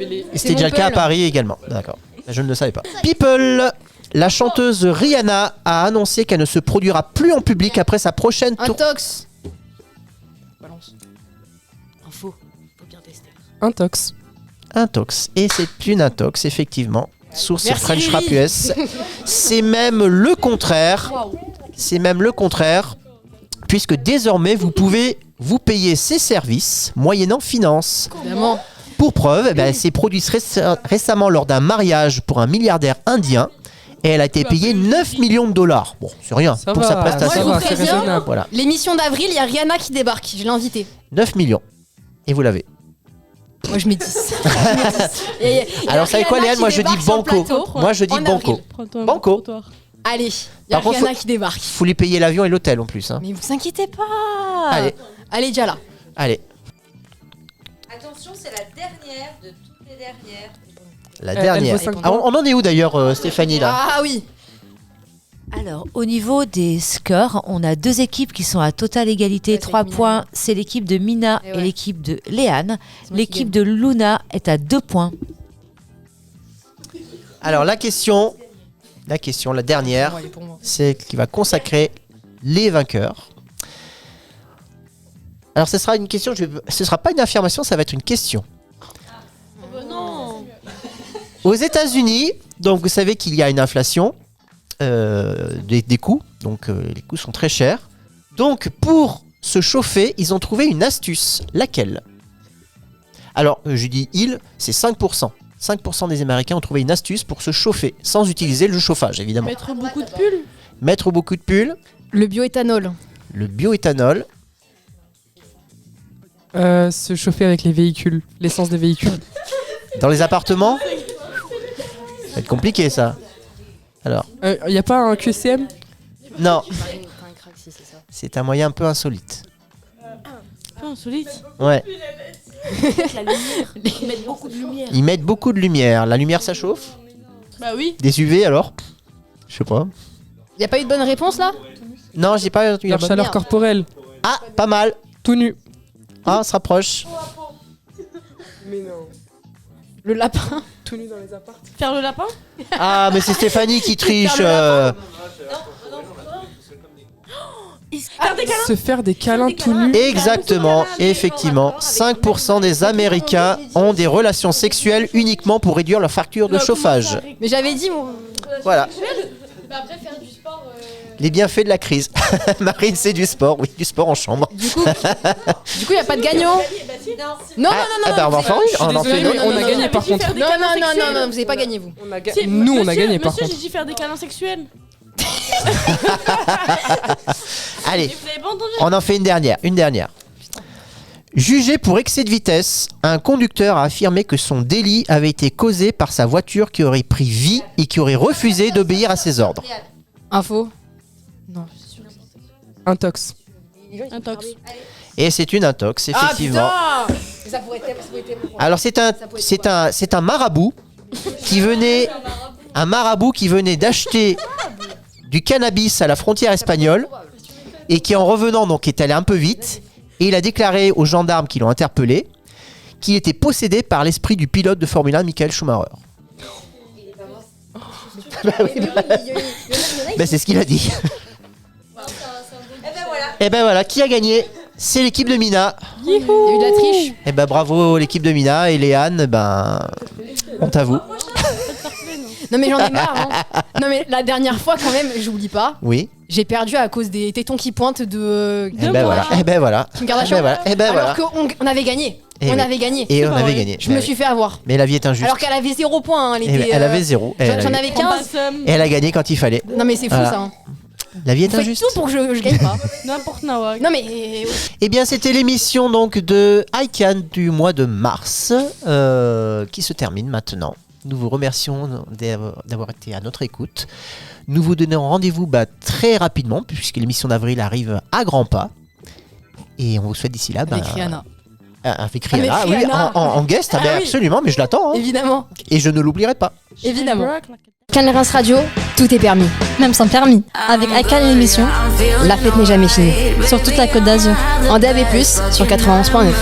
Et c'était déjà le cas à Paris également. D'accord, je ne le savais pas. People. La chanteuse Rihanna a annoncé qu'elle ne se produira plus en public après sa prochaine tournée. Intox. Balance. Info. Faut bien tester. Intox. Intox. Et c'est une intox, effectivement. Source Merci French Lily. Rap US. C'est même le contraire. C'est même le contraire. Puisque désormais, vous pouvez vous payer ces services moyennant finance. Évidemment. Pour preuve, elle s'est produite récemment lors d'un mariage pour un milliardaire indien. Et elle a été payée 9 millions de dollars. Bon, c'est rien pour sa prestation. Moi, je vous préviens, voilà. l'émission d'avril, il y a Rihanna qui débarque. Je l'ai invitée. 9 millions. Et vous l'avez. Moi, je mets 10. Alors, vous savez quoi, Léane? Moi, je dis banco. Moi, je dis banco. Banco. Allez, il y a Par contre, Rihanna qui débarque. Faut lui payer l'avion et l'hôtel en plus. Hein. Mais vous inquiétez pas. Allez. Allez, déjà là. Allez. Attention, c'est la dernière de toutes les dernières. La dernière. On en est où d'ailleurs, Stéphanie là? Ah oui. Alors, au niveau des scores, on a deux équipes qui sont à totale égalité. 3 points, c'est l'équipe de Mina et l'équipe de Léane. L'équipe de Luna est à 2 points. Alors, la question, la dernière, c'est qui va consacrer les vainqueurs. Alors, ce sera une question, ce sera pas une affirmation, ça va être une question. Non. Aux États-Unis, donc vous savez qu'il y a une inflation des coûts, donc les coûts sont très chers. Donc pour se chauffer, ils ont trouvé une astuce. Laquelle? Alors je dis ils, c'est 5%. 5% des Américains ont trouvé une astuce pour se chauffer sans utiliser le chauffage, évidemment. Mettre beaucoup de pulls. Mettre beaucoup de pulls. Le bioéthanol. Le bioéthanol. Se chauffer avec les véhicules, l'essence des véhicules. Dans les appartements? Ça va être compliqué ça. Alors. Y a pas un QCM? Non. C'est un moyen un peu insolite. Pas insolite. Ouais. La lumière. Ils mettent beaucoup de lumière. Ils mettent beaucoup de lumière. La lumière ça chauffe? Bah oui. Des UV alors? Je sais pas. Y a pas eu de bonne réponse là? Non, j'ai pas eu la chaleur corporelle. Ah, pas mal. Tout nu. Ah, on se rapproche. Mais non. Le lapin. Tout nu dans les apparts. Faire le lapin? Ah, mais c'est Stéphanie qui triche. Se faire des câlins tout nus. Exactement, effectivement. 5% des Américains ont des relations sexuelles uniquement pour réduire leur facture de chauffage. Mais j'avais dit mon... Voilà. Bah après faire du sport Les bienfaits de la crise. Marine, c'est du sport, oui, du sport en chambre. Du coup, il n'y a pas de gagnant. Non. On va en faire une. On a gagné par contre. Non, vous n'avez pas gagné, vous. Nous, on a gagné par contre. Monsieur, j'ai dit faire des câlins sexuels. Allez, on en fait une dernière. Jugé pour excès de vitesse, un conducteur a affirmé que son délit avait été causé par sa voiture qui aurait pris vie et qui aurait refusé d'obéir à ses ordres. Info. Non, c'est sûr. Intox. Et c'est une intox, effectivement. Ah putain, ça pourrait être. Alors c'est un marabout qui venait d'acheter du cannabis à la frontière espagnole et qui en revenant donc est allé un peu vite et il a déclaré aux gendarmes qui l'ont interpellé qu'il était possédé par l'esprit du pilote de Formule 1 Michael Schumacher. C'est ce qu'il a dit. Et ben voilà, qui a gagné? C'est l'équipe de Mina. Il y a eu de la triche. Et ben bravo l'équipe de Mina et Léane, honte à vous. Non mais j'en ai marre. Non mais la dernière fois quand même, j'oublie pas. Oui. J'ai perdu à cause des tétons qui pointent de. Et ben voilà. Kim Kardashian. Alors qu'on avait gagné. On avait gagné. Et on avait gagné. Je me suis fait avoir. Mais la vie est injuste. Alors qu'elle avait 0 points. Elle avait 0. J'en avais 15. Et elle a gagné quand il fallait. Non mais c'est fou ça. La vie est injuste. Tout pour que je gagne pas. N'importe quoi. Non mais. Eh bien, c'était l'émission donc de ICANN du mois de mars qui se termine maintenant. Nous vous remercions d'avoir été à notre écoute. Nous vous donnons rendez-vous très rapidement puisque l'émission d'avril arrive à grands pas. Et on vous souhaite d'ici là. Avec Rihanna. Avec Rihanna, oui, en guest, absolument, mais je l'attends. Hein. Évidemment. Et je ne l'oublierai pas. Évidemment. ICANN Les Reims Radio, tout est permis. Même sans permis. Avec ICANN l'émission, la fête n'est jamais finie. sur toute la Côte d'Azur. En DAB+, sur 91.9.